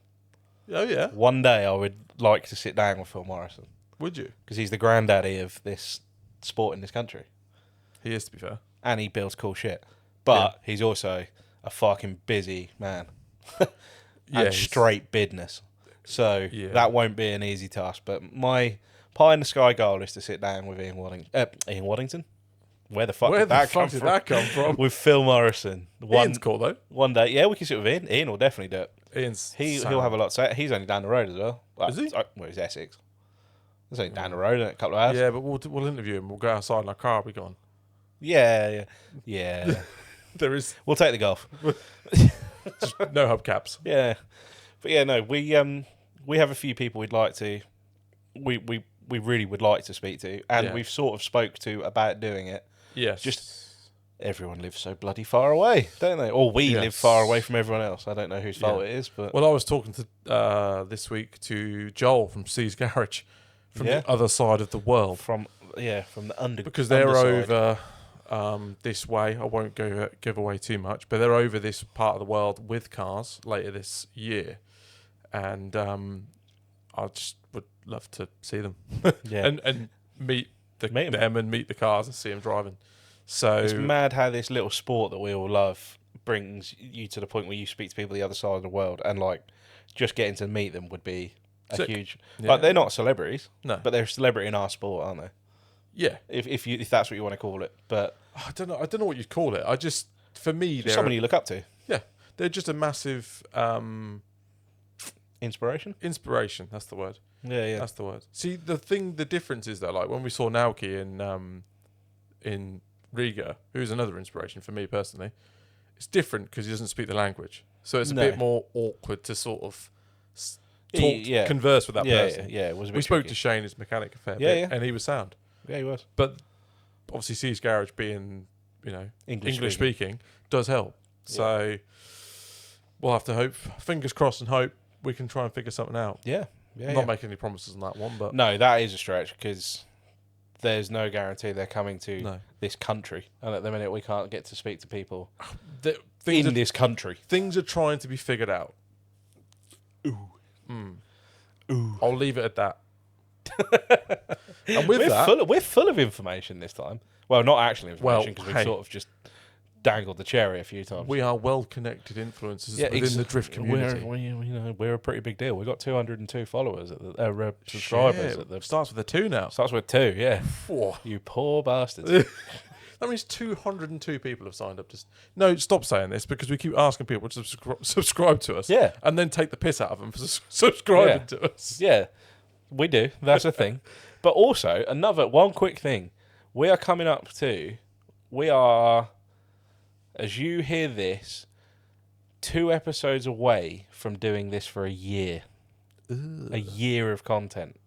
Oh yeah. One day I would like to sit down with Phil Morrison Would you? because he's the granddaddy of this sport in this country, He is, to be fair. and he builds cool shit. But he's also a fucking busy man Yeah, and straight business. So Yeah. that won't be an easy task. But my pie in the sky goal is to sit down with Ian Waddington. Where the fuck Where did the that fuck come did from? that come from? With Phil Morrison. Ian's cool though. One day, yeah, we can sit with Ian. Ian will definitely do it. Ian's He'll have a lot to say. He's only down the road as well. Is he? Well, he's Essex. It's only down the road in a couple of hours. Yeah, but we'll interview him. We'll go outside and our car will be gone. Yeah. There is We'll take the Golf. just no hubcaps. Yeah, but yeah, no, we have a few people we'd like to, we really would like to speak to, and Yeah. we've sort of spoke to about doing it. Yes. Just everyone lives so bloody far away, don't they? Or we live Yes. far away from everyone else. I don't know whose fault it is, but Well, I was talking to this week to Joel from C's Garage from Yeah. the other side of the world from the under because they're underside. over this way. I won't give away too much, but they're over this part of the world with cars later this year, and I just would love to see them Yeah. and meet Meet 'em. them and meet the cars and see them driving. So It's mad how this little sport that we all love brings you to the point where you speak to people the other side of the world, and like just getting to meet them would be a Sick. huge. Yeah. Like they're not celebrities, No. but they're a celebrity in our sport, aren't they? yeah, If that's what you want to call it, but I don't know what you'd call it. I just for me just they're somebody you look up to, they're just a massive inspiration. inspiration. That's the word. Yeah. That's the word. See, the difference is that, like, when we saw Naoki in Riga, who's another inspiration for me personally, it's different because he doesn't speak the language, so it's a bit more awkward to sort of converse with that person. Yeah. It was a bit We spoke tricky. to Shane, his mechanic, a fair Yeah, bit, yeah. and he was sound. Yeah, he was. But obviously, C's Garage being, English speaking. speaking does help. So we'll have to hope, fingers crossed, and hope we can try and figure something out. Yeah. Not making any promises on that one, but No, that is a stretch because there's no guarantee they're coming to no. this country, and at the minute we can't get to speak to people. in this country. Things are trying to be figured out. Ooh. I'll leave it at that. And with we're full of information this time. Well, not actually information, because we've sort of just dangled the cherry a few times. We are well-connected influencers within the drift community. We're a pretty big deal. We've got 202 followers, at the subscribers. Starts with a 2 now. Starts with 2, yeah. Whoa. You poor bastards. That means 202 people have signed up. No, stop saying this, because we keep asking people to subscribe to us. Yeah. And then take the piss out of them for subscribing to us. Yeah, we do. That's a thing. But also, one quick thing. We are coming up to, as you hear this, 2 episodes away from doing this for a year. Ugh. A year of content.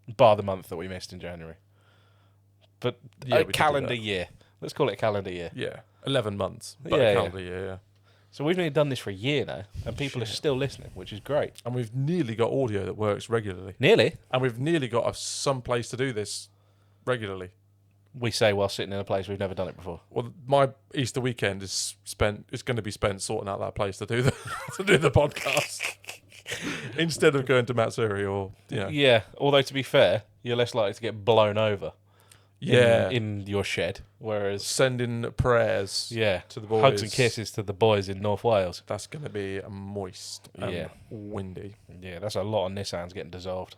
Bar the month that we missed in January. But a calendar year. Let's call it a calendar year. Yeah. 11 months. But a calendar year, yeah. So we've nearly done this for a year now, and people are still listening, which is great. And we've nearly got audio that works regularly. Nearly? And we've nearly got some place to do this regularly. We say while sitting in a place we've never done it before. Well, my Easter weekend is going to be spent sorting out that place to do the podcast instead of going to Matsuri or Yeah, although to be fair, you're less likely to get blown over. In your shed, whereas sending prayers to the boys, hugs and kisses to the boys in North Wales. That's going to be moist and windy. Yeah, that's a lot of Nissans getting dissolved.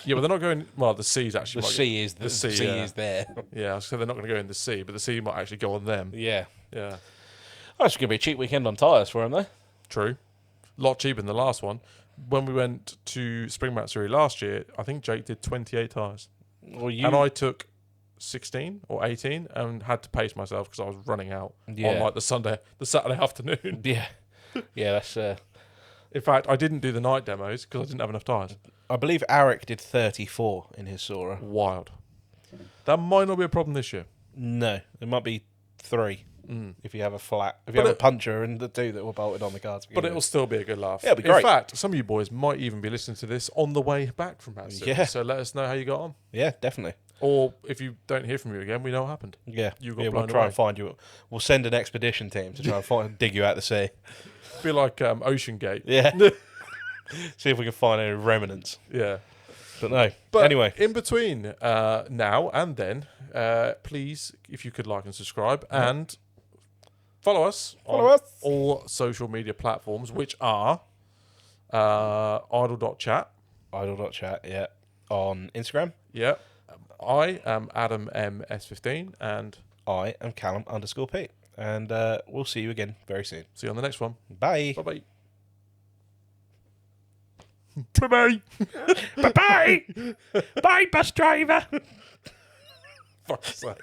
Yeah, but they're not going. Well, the sea's actually. The sea is there. Yeah, so they're not going to go in the sea, but the sea might actually go on them. Yeah. Oh, it's going to be a cheap weekend on tyres for them, though. True. A lot cheaper than the last one. When we went to Spring Matsuri last year, I think Jake did 28 tyres. Well, and I took 16 or 18 and had to pace myself because I was running out on like the Saturday afternoon. Yeah. Yeah, that's... In fact, I didn't do the night demos because I didn't have enough tyres. I believe Arik did 34 in his Sora. Wild. That might not be a problem this year. No, it might be 3 if you have a flat. If you have a puncher and the 2 that were bolted on the cards. But it'll still be a good laugh. Yeah, it'll be great. In fact, some of you boys might even be listening to this on the way back from Matsuri. Yeah. So let us know how you got on. Yeah, definitely. Or if you don't hear from you again, we know what happened. Yeah. We'll try and find you. We'll send an expedition team to try and dig you out the sea. Be like Ocean Gate. Yeah. See if we can find any remnants. Yeah. But no. But anyway. In between now and then, please, if you could like and subscribe and follow us on all social media platforms, which are idle.chat. Idle.chat, yeah. On Instagram. Yeah. I am Adam MS15 and I am Callum_Pete. And we'll see you again very soon. See you on the next one. Bye. Bye-bye. Bye-bye. Bye-bye. Bye, bus driver. Fuck's sake.